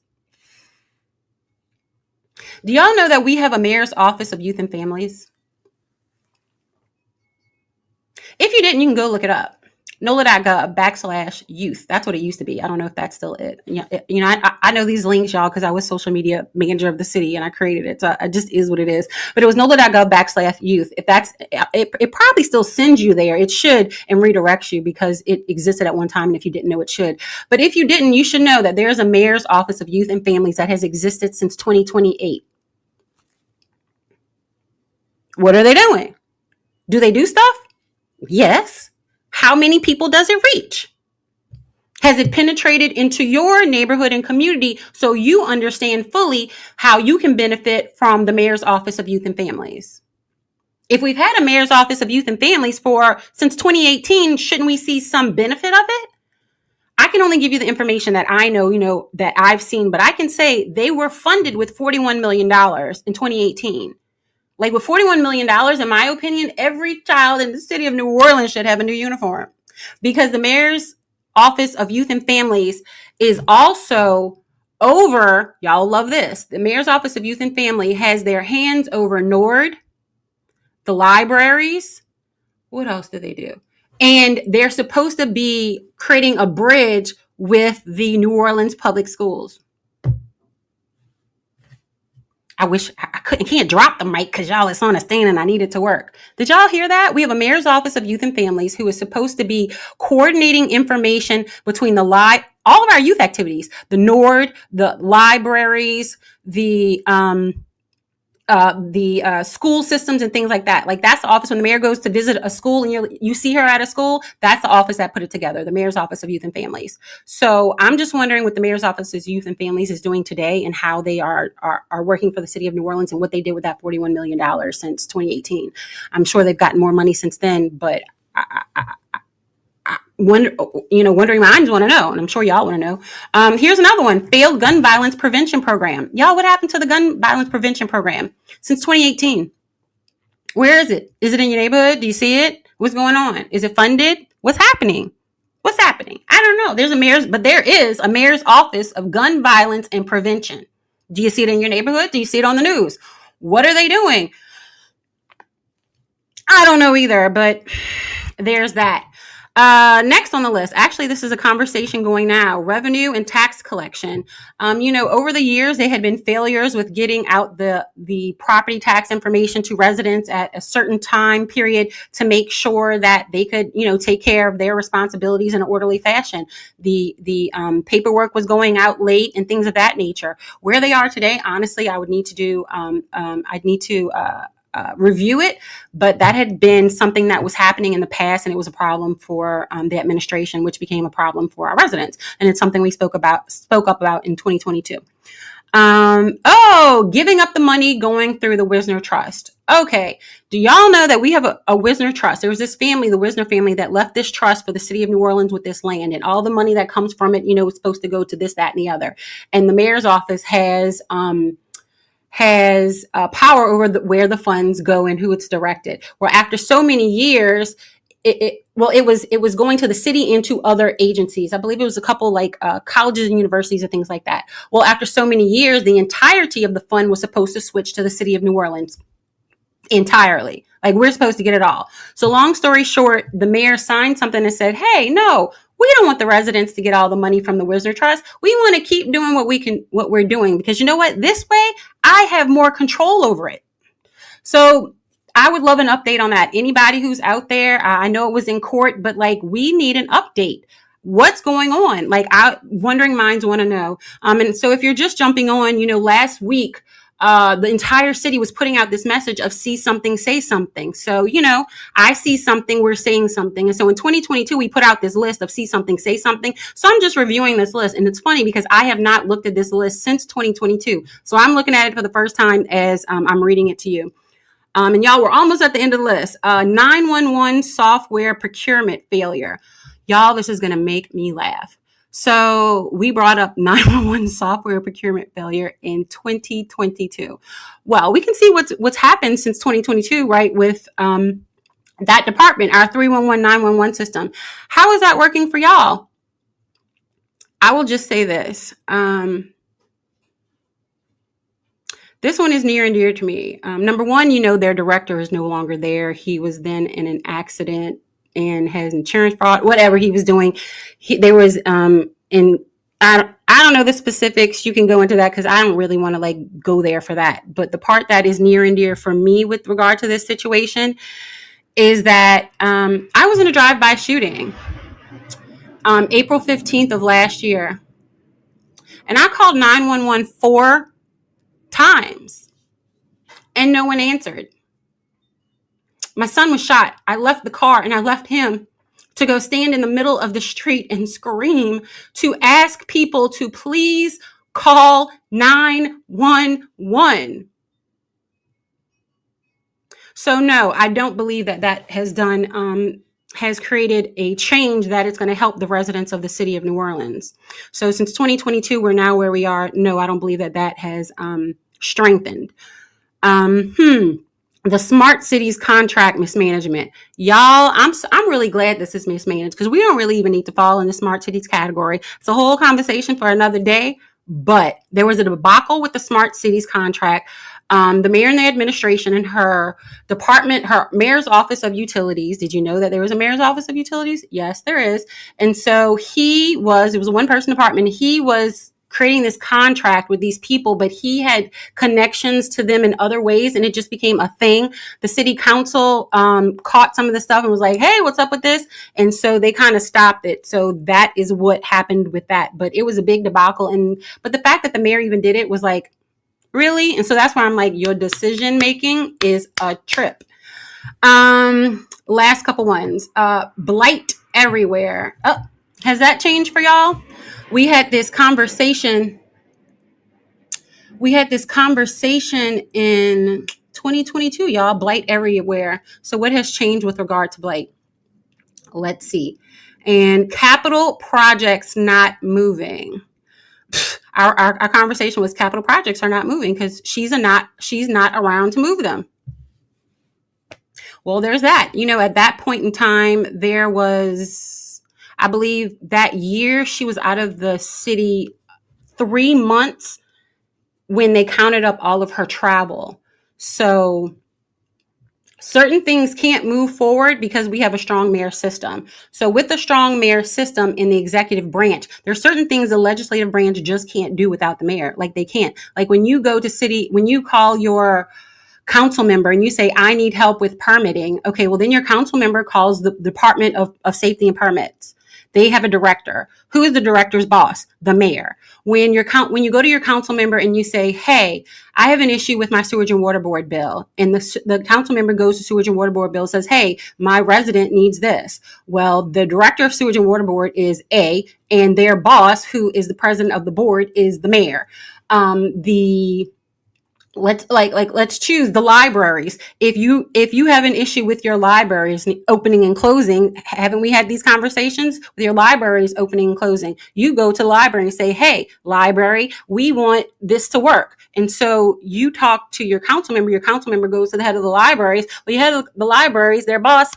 Do y'all know that we have a mayor's Office of Youth and Families? If you didn't, you can go look it up. NOLA.gov/youth. That's what it used to be. I don't know if that's still it. I know these links, y'all, because I was social media manager of the city and I created it. So it just is what it is. But it was NOLA.gov/youth. If that's it probably still sends you there. It should and redirects you because it existed at one time. And if you didn't know, it should. But if you didn't, you should know that there's a mayor's Office of Youth and Families that has existed since 2028. What are they doing? Do they do stuff? Yes. How many people does it reach? Has it penetrated into your neighborhood and community so you understand fully how you can benefit from the Mayor's Office of Youth and Families? If we've had a Mayor's Office of Youth and Families since 2018, shouldn't we see some benefit of it? I can only give you the information that I know, that I've seen, but I can say they were funded with $41 million in 2018. With $41 million, in my opinion, every child in the city of New Orleans should have a new uniform because the Mayor's Office of Youth and Families is also over, y'all love this, the Mayor's Office of Youth and Family has their hands over NORD, the libraries. What else do they do? And they're supposed to be creating a bridge with the New Orleans public schools. I wish I can't drop the mic because y'all, it's on a stand and I need it to work. Did y'all hear that? We have a mayor's office of youth and families who is supposed to be coordinating information between all of our youth activities, the NORD, the libraries, the school systems and things like that. Like that's the office when the mayor goes to visit a school and you see her at a school, that's the office that put it together, the mayor's office of youth and families. So I'm just wondering what the mayor's office of youth and families is doing today and how they are working for the city of New Orleans and what they did with that $41 million since 2018. I'm sure they've gotten more money since then, but wondering minds want to know, and I'm sure y'all want to know. Here's another one: failed gun violence prevention program. Y'all, what happened to the gun violence prevention program since 2018? Where is it? Is it in your neighborhood? Do you see it? What's going on? Is it funded? What's happening? What's happening? I don't know. There is a mayor's office of gun violence and prevention. Do you see it in your neighborhood? Do you see it on the news? What are they doing? I don't know either, but there's that. Next on the list, actually, this is a conversation going now, revenue and tax collection. Over the years, there had been failures with getting out the property tax information to residents at a certain time period to make sure that they could, take care of their responsibilities in an orderly fashion. The paperwork was going out late and things of that nature. Where they are today, honestly, I would need to do, review it, but that had been something that was happening in the past, and it was a problem for the administration, which became a problem for our residents, and it's something we spoke up about in 2022. Giving up the money going through the Wisner Trust. Okay, do y'all know that we have a Wisner Trust? There was this family, the Wisner family, that left this trust for the city of New Orleans with this land, and all the money that comes from it, is supposed to go to this, that, and the other. And the mayor's office has power over where the funds go and who it's directed. Where after so many years, it was going to the city and to other agencies. I believe it was a couple like colleges and universities and things like that. Well, after so many years, the entirety of the fund was supposed to switch to the city of New Orleans entirely. Like we're supposed to get it all. So long story short, the mayor signed something and said, hey, no, we don't want the residents to get all the money from the Wisner Trust. We want to keep doing what we're doing, because you know what? This way I have more control over it. So I would love an update on that. Anybody who's out there, I know it was in court, but we need an update. What's going on? Wondering minds want to know. And so if you're just jumping on, last week, the entire city was putting out this message of see something, say something. So, I see something, we're saying something. And so in 2022, we put out this list of see something, say something. So I'm just reviewing this list. And it's funny because I have not looked at this list since 2022. So I'm looking at it for the first time as I'm reading it to you. And y'all, we're almost at the end of the list. 911 software procurement failure. Y'all, this is going to make me laugh. So we brought up 911 software procurement failure in 2022. Well, we can see what's happened since 2022, right? With that department, our 311 911 system. How is that working for y'all? I will just say this. This one is near and dear to me. Number one, their director is no longer there. He was then in an accident and has insurance fraud, whatever he was doing. I don't know the specifics. You can go into that because I don't really want to go there for that. But the part that is near and dear for me with regard to this situation is that I was in a drive-by shooting April 15th of last year. And I called 911 4 times and no one answered. My son was shot. I left the car and I left him to go stand in the middle of the street and scream to ask people to please call 911. So no, I don't believe that has created a change that is going to help the residents of the city of New Orleans. So since 2022, we're now where we are. No, I don't believe that has strengthened. The smart cities contract mismanagement. Y'all, I'm really glad this is mismanaged because we don't really even need to fall in the smart cities category. It's a whole conversation for another day, but there was a debacle with the smart cities contract. The mayor and the administration and her department, her mayor's office of utilities. Did you know that there was a mayor's office of utilities? Yes, there is. And so it was a one person department. He was creating this contract with these people, but he had connections to them in other ways, and it just became a thing. The city council caught some of the stuff and was like, hey, what's up with this? And so they kind of stopped it. So that is what happened with that. But it was a big debacle. But the fact that the mayor even did it was like, really? And so that's why I'm like, your decision making is a trip. Last couple ones. Blight everywhere. Oh, has that changed for y'all? We had this conversation in 2022, y'all. Blight everywhere. So what has changed with regard to blight? Let's see. And capital projects not moving. Our conversation was capital projects are not moving because she's not around to move them. Well, there's that. At that point in time, there was, I believe that year she was out of the city 3 months when they counted up all of her travel. So certain things can't move forward because we have a strong mayor system. So with the strong mayor system in the executive branch, there's certain things the legislative branch just can't do without the mayor. Like they can't. Like when you call your council member and you say, I need help with permitting. Okay, well then your council member calls the Department of Safety and Permits. They have a director. Who is the director's boss? The mayor. When you go to your council member and you say, hey, I have an issue with my sewage and water board bill, and the council member goes to sewage and water board bill and says, hey, my resident needs this. Well, the director of sewage and water board is A, and their boss, who is the president of the board, is the mayor. Let's choose the libraries. If you have an issue with your libraries opening and closing, haven't we had these conversations with your libraries opening and closing? You go to the library and say, hey, library, we want this to work. And so you talk to your council member goes to the head of the libraries. Well, the head of the libraries, their boss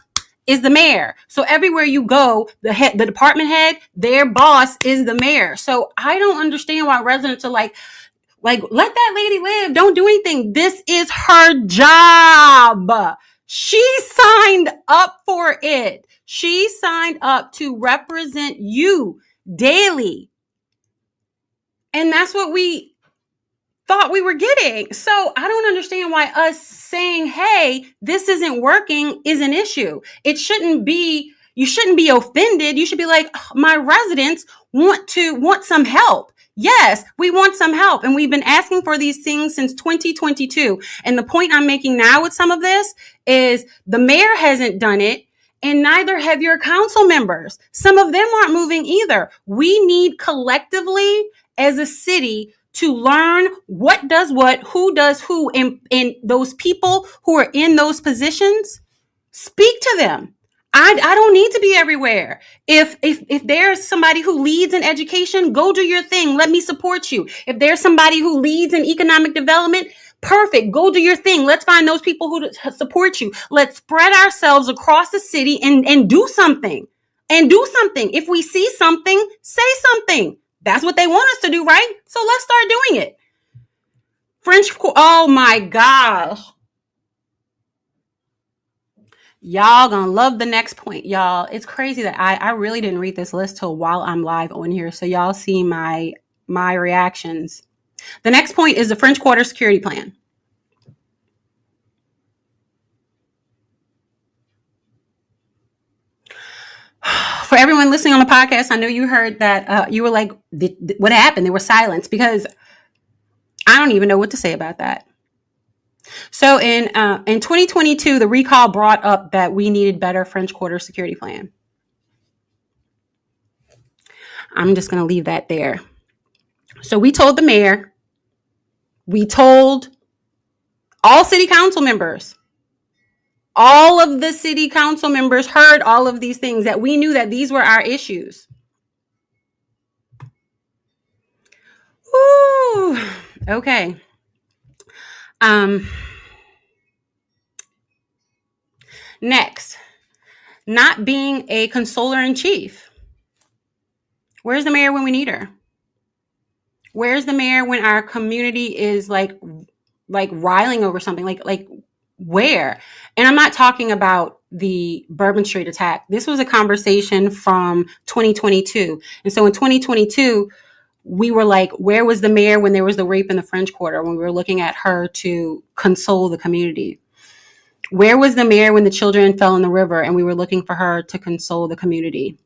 is the mayor. So everywhere you go, the department head, their boss is the mayor. So I don't understand why residents are like, let that lady live. Don't do anything. This is her job. She signed up for it. She signed up to represent you daily. And that's what we thought we were getting. So I don't understand why us saying, hey, this isn't working is an issue. You shouldn't be offended. You should be like, oh, my residents want some help. Yes, we want some help. And we've been asking for these things since 2022. And the point I'm making now with some of this is the mayor hasn't done it, and neither have your council members. Some of them aren't moving either. We need collectively as a city to learn what does what, who does who, and those people who are in those positions, speak to them. I don't need to be everywhere. If there's somebody who leads in education, go do your thing. Let me support you. If there's somebody who leads in economic development, perfect. Go do your thing. Let's find those people who support you. Let's spread ourselves across the city and do something. If we see something, say something. That's what they want us to do, right? So let's start doing it. Oh my gosh. Y'all gonna love the next point, y'all. It's crazy that I really didn't read this list till while I'm live on here, so y'all see my reactions. The next point is the French Quarter security plan. For everyone listening on the podcast, I know you heard that you were like, what happened? There was silence because I don't even know what to say about that. So in 2022, the recall brought up that we needed better French Quarter security plan. I'm just going to leave that there. So we told the mayor, we told all city council members, all of the city council members heard all of these things, that we knew that these were our issues. Ooh, okay. Next, not being a consoler in chief. Where's the mayor when we need her? Where's the mayor when our community is like like riling over something, like where? And I'm not talking about the Bourbon Street attack. This was a conversation from 2022. And so in 2022, we were like, where was the mayor when there was the rape in the French Quarter, when we were looking at her to console the community? Where was the mayor when the children fell in the river and we were looking for her to console the community?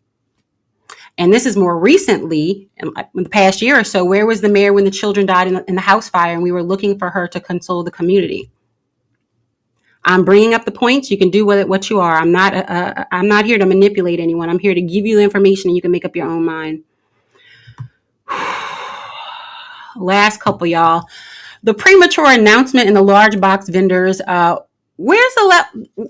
And this is more recently, in the past year or so, where was the mayor when the children died in the house fire and we were looking for her to console the community? I'm bringing up the points. You can do with it what you are. I'm not here to manipulate anyone. I'm here to give you the information and you can make up your own mind. Last couple, y'all. The premature announcement in the large box vendors. When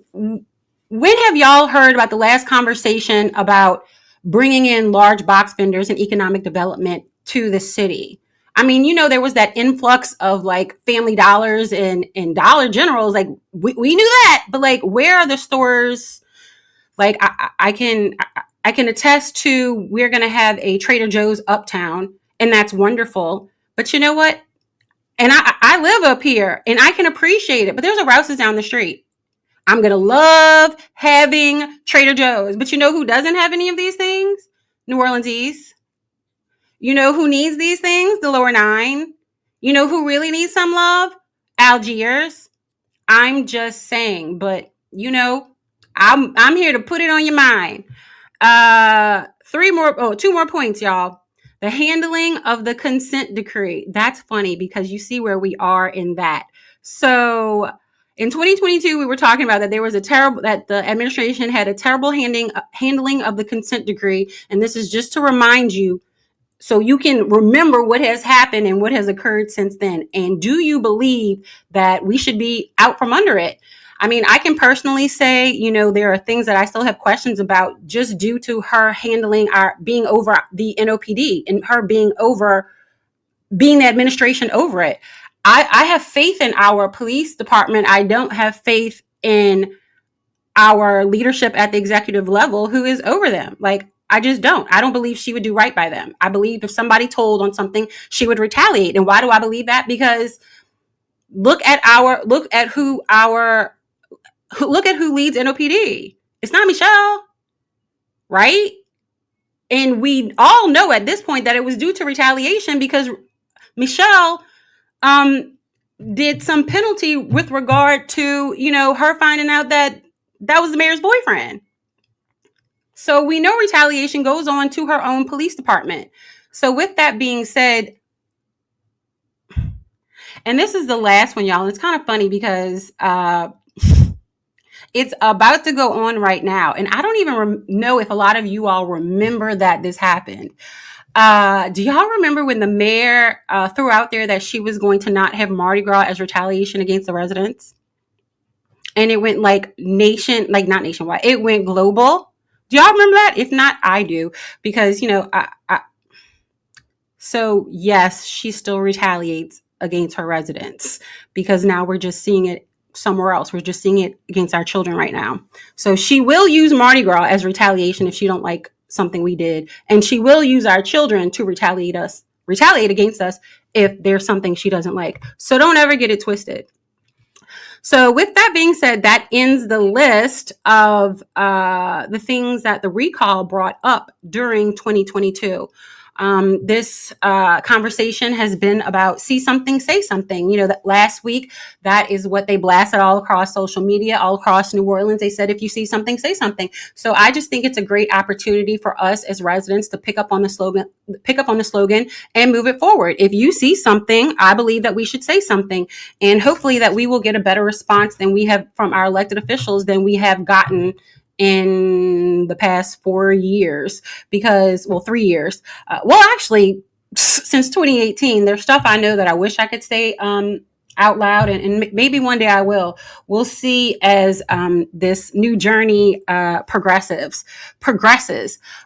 have y'all heard about the last conversation about bringing in large box vendors and economic development to the city? I mean, there was that influx of like Family Dollars and Dollar Generals. Like we knew that, but like, where are the stores? Like I can attest to, we're going to have a Trader Joe's uptown, and that's wonderful. But you know what? And I live up here and I can appreciate it, but there's a Rouse's down the street. I'm going to love having Trader Joe's, but you know who doesn't have any of these things? New Orleans East. You know who needs these things? The Lower Nine. You know who really needs some love? Algiers. I'm just saying, but I'm here to put it on your mind. Two more points, y'all. The handling of the consent decree. That's funny because you see where we are in that. So in 2022, we were talking about that that the administration had a terrible handling of the consent decree. And this is just to remind you, so you can remember what has happened and what has occurred since then. And do you believe that we should be out from under it? I mean, I can personally say, there are things that I still have questions about just due to her handling being over the NOPD and her being the administration over it. I have faith in our police department. I don't have faith in our leadership at the executive level who is over them. Like, I just don't. I don't believe she would do right by them. I believe if somebody told on something, she would retaliate. And why do I believe that? Because look at who leads NOPD. It's not Michelle, right? And we all know at this point that it was due to retaliation because Michelle did some penalty with regard to, her finding out that was the mayor's boyfriend. So we know retaliation goes on to her own police department. So with that being said, and this is the last one, y'all. And it's kind of funny because it's about to go on right now. And I don't even know if a lot of you all remember that this happened. Do y'all remember when the mayor threw out there that she was going to not have Mardi Gras as retaliation against the residents? And it went not nationwide. It went global. Do y'all remember that? If not, I do. Because, so yes, she still retaliates against her residents because now we're just seeing it somewhere else. We're just seeing it against our children right now. So she will use Mardi Gras as retaliation if she don't like something we did. And she will use our children to retaliate against us if there's something she doesn't like. So don't ever get it twisted. So with that being said, that ends the list of the things that the recall brought up during 2022. This conversation has been about see something, say something. That last week, that is what they blasted all across social media, all across New Orleans. They said, if you see something, say something. So I just think it's a great opportunity for us as residents to pick up on the slogan and move it forward. If you see something, I believe that we should say something, and hopefully that we will get a better response than we have from our elected officials than we have gotten in the past 4 years, 3 years. Actually, since 2018, there's stuff I know that I wish I could say out loud, and maybe one day I will. We'll see as this new journey progresses.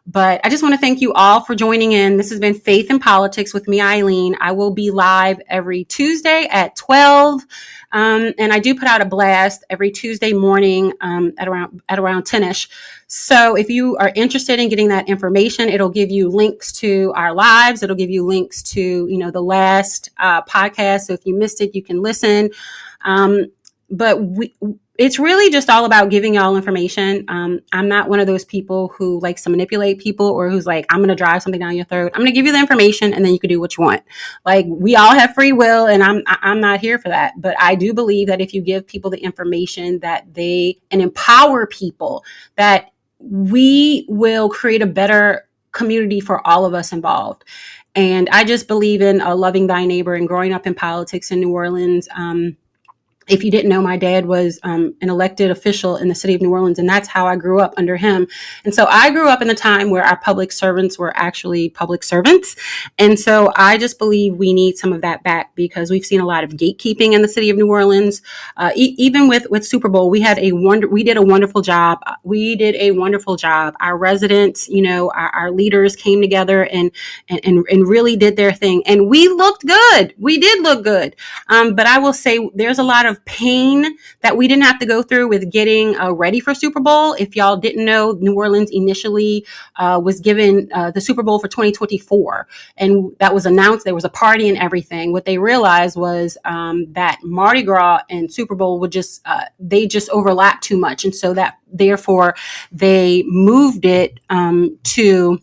But I just want to thank you all for joining in. This has been Faith in Politics with me, Eileen. I will be live every Tuesday at 12 And I do put out a blast every Tuesday morning at around 10ish. So if you are interested in getting that information, it'll give you links to our lives. It'll give you links to, the last podcast. So if you missed it, you can listen. But it's really just all about giving y'all information. I'm not one of those people who likes to manipulate people or who's like, I'm going to drive something down your throat. I'm going to give you the information and then you can do what you want. Like, we all have free will, and I'm not here for that. But I do believe that if you give people the information and empower people, that we will create a better community for all of us involved. And I just believe in loving thy neighbor and growing up in politics in New Orleans. If you didn't know, my dad was an elected official in the city of New Orleans, and that's how I grew up under him. And so I grew up in the time where our public servants were actually public servants. And so I just believe we need some of that back, because we've seen a lot of gatekeeping in the city of New Orleans. Even with Super Bowl, we did a wonderful job. Our residents, our leaders came together and really did their thing. And we looked good. We did look good. But I will say there's a lot of pain that we didn't have to go through with getting ready for Super Bowl. If y'all didn't know, New Orleans initially was given the Super Bowl for 2024, and that was announced. There was a party and everything. What they realized was that Mardi Gras and Super Bowl would they just overlap too much, and so that therefore they moved it to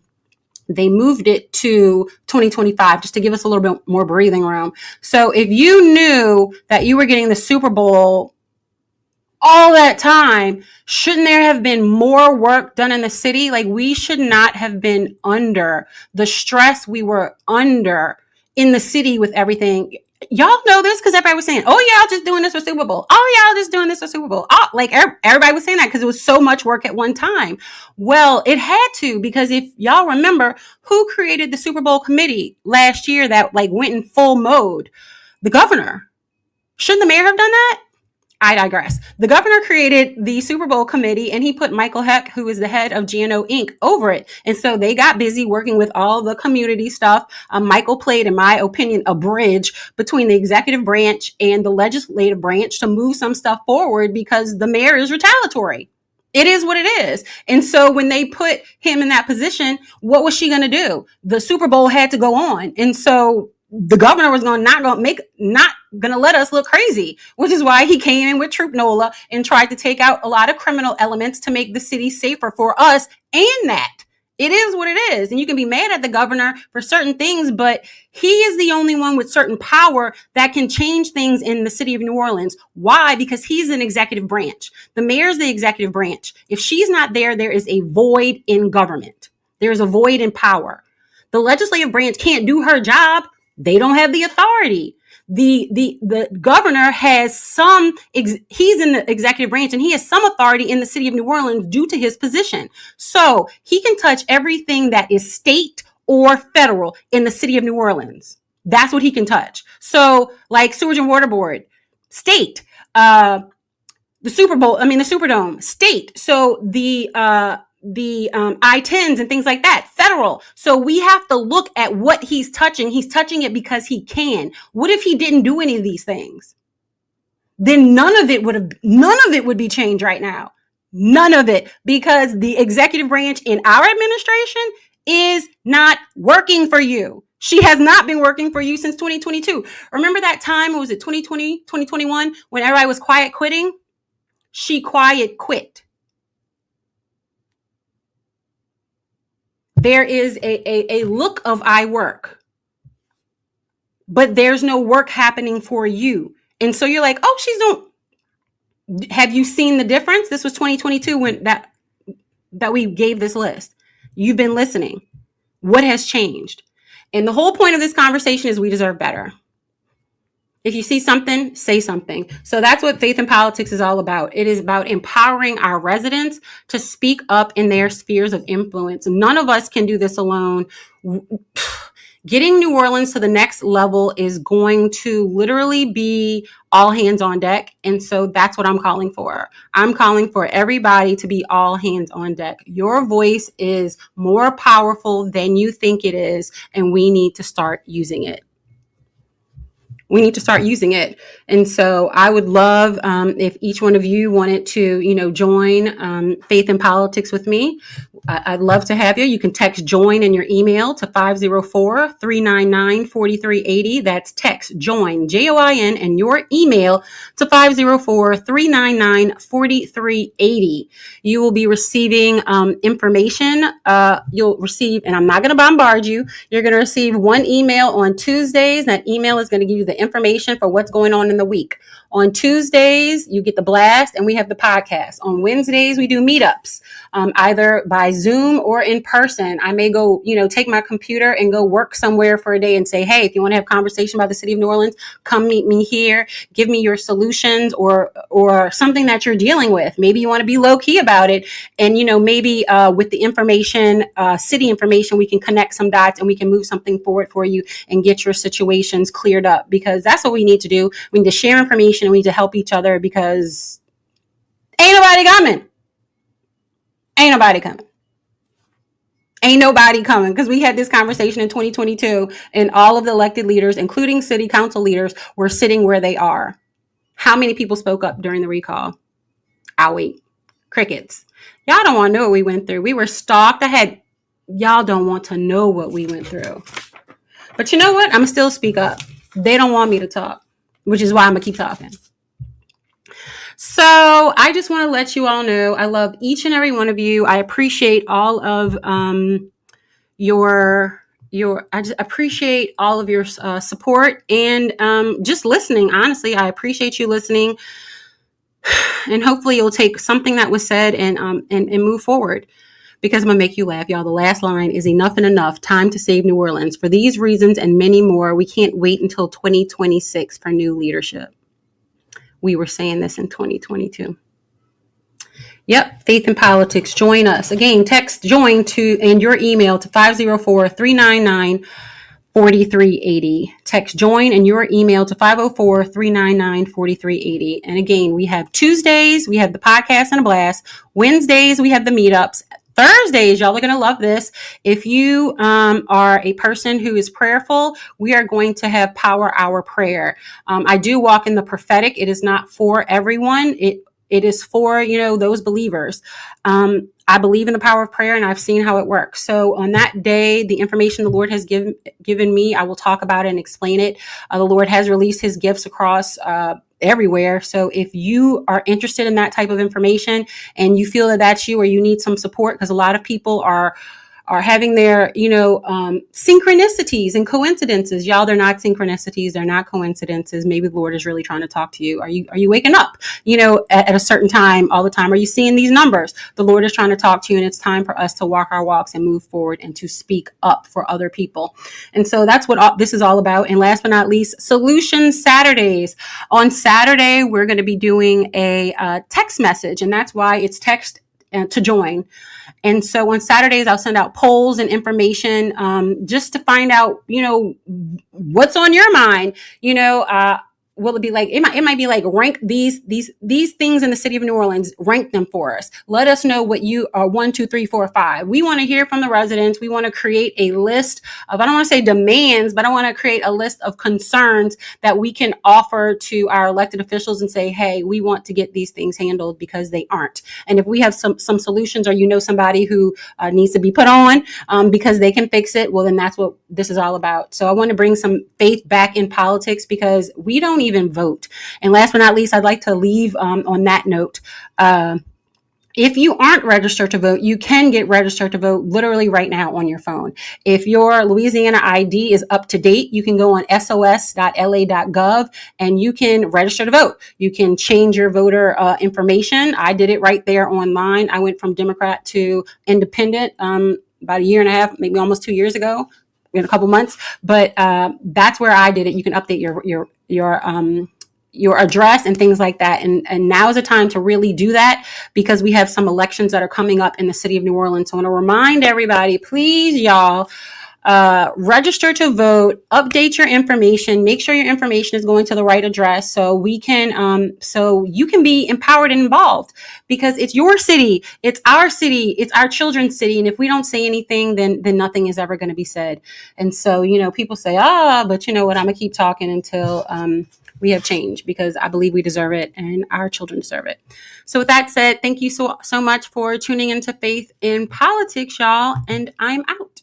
2025 just to give us a little bit more breathing room. So if you knew that you were getting the Super Bowl all that time, shouldn't there have been more work done in the city? Like, we should not have been under the stress we were under in the city with everything. Y'all know this because everybody was saying, oh, y'all just doing this for Super Bowl. Oh, y'all just doing this for Super Bowl. Oh, like everybody was saying that because it was so much work at one time. Well, it had to, because if y'all remember, who created the Super Bowl committee last year that went in full mode? The governor. Shouldn't the mayor have done that? I digress. The governor created the Super Bowl committee, and he put Michael Heck, who is the head of GNO Inc., over it. And so they got busy working with all the community stuff. Michael played, in my opinion, a bridge between the executive branch and the legislative branch to move some stuff forward, because the mayor is retaliatory. It is what it is. And so when they put him in that position, what was she going to do? The Super Bowl had to go on. And so the governor was not going to let us look crazy, which is why he came in with Troop NOLA and tried to take out a lot of criminal elements to make the city safer for us. And that it is what it is. And you can be mad at the governor for certain things, but he is the only one with certain power that can change things in the city of New Orleans. Why? Because he's an executive branch. The mayor's the executive branch. If she's not there, there is a void in government. There's a void in power. The legislative branch can't do her job. They don't have the authority. The governor has he's in the executive branch, and he has some authority in the city of New Orleans due to his position. So he can touch everything that is state or federal in the city of New Orleans. That's what he can touch. So like Sewage and Water Board, state, the Superdome, state. So the I-10s and things like that, federal. So we have to look at what he's touching. He's touching it because he can. What if he didn't do any of these things? Then none of it would be changed right now. None of it, because the executive branch in our administration is not working for you. She has not been working for you since 2022. Remember that time, was it 2020, 2021, when everybody was quiet quitting? She quiet quit. There is a look of I work, but there's no work happening for you. And so you're like, oh, she's doing. Have you seen the difference? This was 2022 when that we gave this list. You've been listening. What has changed? And the whole point of this conversation is we deserve better. If you see something, say something. So that's what Faith in Politics is all about. It is about empowering our residents to speak up in their spheres of influence. None of us can do this alone. Getting New Orleans to the next level is going to literally be all hands on deck. And so that's what I'm calling for. I'm calling for everybody to be all hands on deck. Your voice is more powerful than you think it is, and we need to start using it. we need to start using it. And so I would love if each one of you wanted to, join Faith in Politics with me. I'd love to have you. You can text JOIN in your email to 504-399-4380. That's text JOIN, JOIN, and your email to 504-399-4380. You will be receiving information. You'll receive, and I'm not going to bombard you. You're going to receive one email on Tuesdays. That email is going to give you the information for what's going on in the week. On Tuesdays, you get the blast, and we have the podcast. On Wednesdays, we do meetups, either by Zoom or in person. I may go, take my computer and go work somewhere for a day and say, hey, if you want to have a conversation about the city of New Orleans, come meet me here. Give me your solutions or something that you're dealing with. Maybe you want to be low key about it. And, maybe with the information, city information, we can connect some dots and we can move something forward for you and get your situations cleared up, because that's what we need to do. We need to share information and we need to help each other, because ain't nobody coming. Ain't nobody coming. Ain't nobody coming, because we had this conversation in 2022 and all of the elected leaders, including city council leaders, were sitting where they are. How many people spoke up during the recall? I'll wait. Crickets. Y'all don't want to know what we went through. We were stalked ahead. Y'all don't want to know what we went through. But you know what? I'm going to still speak up. They don't want me to talk, which is why I'm going to keep talking. So I just want to let you all know I love each and every one of you. I appreciate all of I just appreciate all of your support and just listening. Honestly, I appreciate you listening, and hopefully you'll take something that was said and move forward, because I'm gonna make you laugh, y'all. The last line is enough and enough. Time to save New Orleans. For these reasons and many more, we can't wait until 2026 for new leadership. We were saying this in 2022. Yep, Faith in Politics. Join us. Again, text JOIN and your email to 504-399-4380. Text JOIN and your email to 504-399-4380. And again, we have Tuesdays, we have the podcast and a blast. Wednesdays, we have the meetups. Thursdays, y'all are going to love this. If you are a person who is prayerful, we are going to have Power Hour prayer. I do walk in the prophetic. It is not for everyone. It is for, those believers. I believe in the power of prayer, and I've seen how it works. So on that day, the information the Lord has given me, I will talk about it and explain it. The Lord has released his gifts across everywhere. So if you are interested in that type of information and you feel that that's you, or you need some support, because a lot of people are having their, synchronicities and coincidences. Y'all, they're not synchronicities. They're not coincidences. Maybe the Lord is really trying to talk to you. Are you waking up, at a certain time all the time? Are you seeing these numbers? The Lord is trying to talk to you, and it's time for us to walk our walks and move forward and to speak up for other people. And so that's what this is all about. And last but not least, Solution Saturdays. On Saturday, we're going to be doing a text message, and that's why it's text to join. And so on Saturdays, I'll send out polls and information just to find out, what's on your mind. Will it be like, it might be like, rank these things in the city of New Orleans, rank them for us. Let us know what you are 1, 2, 3, 4, 5. We want to hear from the residents. We want to create a list of, I don't want to say demands, but I want to create a list of concerns that we can offer to our elected officials and say, hey, we want to get these things handled because they aren't. And if we have some solutions, or somebody who needs to be put on because they can fix it, well, then that's what this is all about. So I want to bring some faith back in politics, because we don't even vote. And last but not least, I'd like to leave on that note. If you aren't registered to vote, you can get registered to vote literally right now on your phone. If your Louisiana ID is up to date, you can go on sos.la.gov and you can register to vote. You can change your voter information. I did it right there online. I went from Democrat to Independent about a year and a half, maybe almost 2 years ago, in a couple months. But that's where I did it. You can update your address and things like that. And now is the time to really do that, because we have some elections that are coming up in the city of New Orleans. So I want to remind everybody, please, y'all, register to vote, update your information, make sure your information is going to the right address so we can so you can be empowered and involved, because it's your city, it's our children's city, and if we don't say anything, then nothing is ever going to be said. And so, people say, but you know what, I'm gonna keep talking until we have change, because I believe we deserve it and our children deserve it. So with that said, thank you so much for tuning into Faith in Politics, y'all, and I'm out.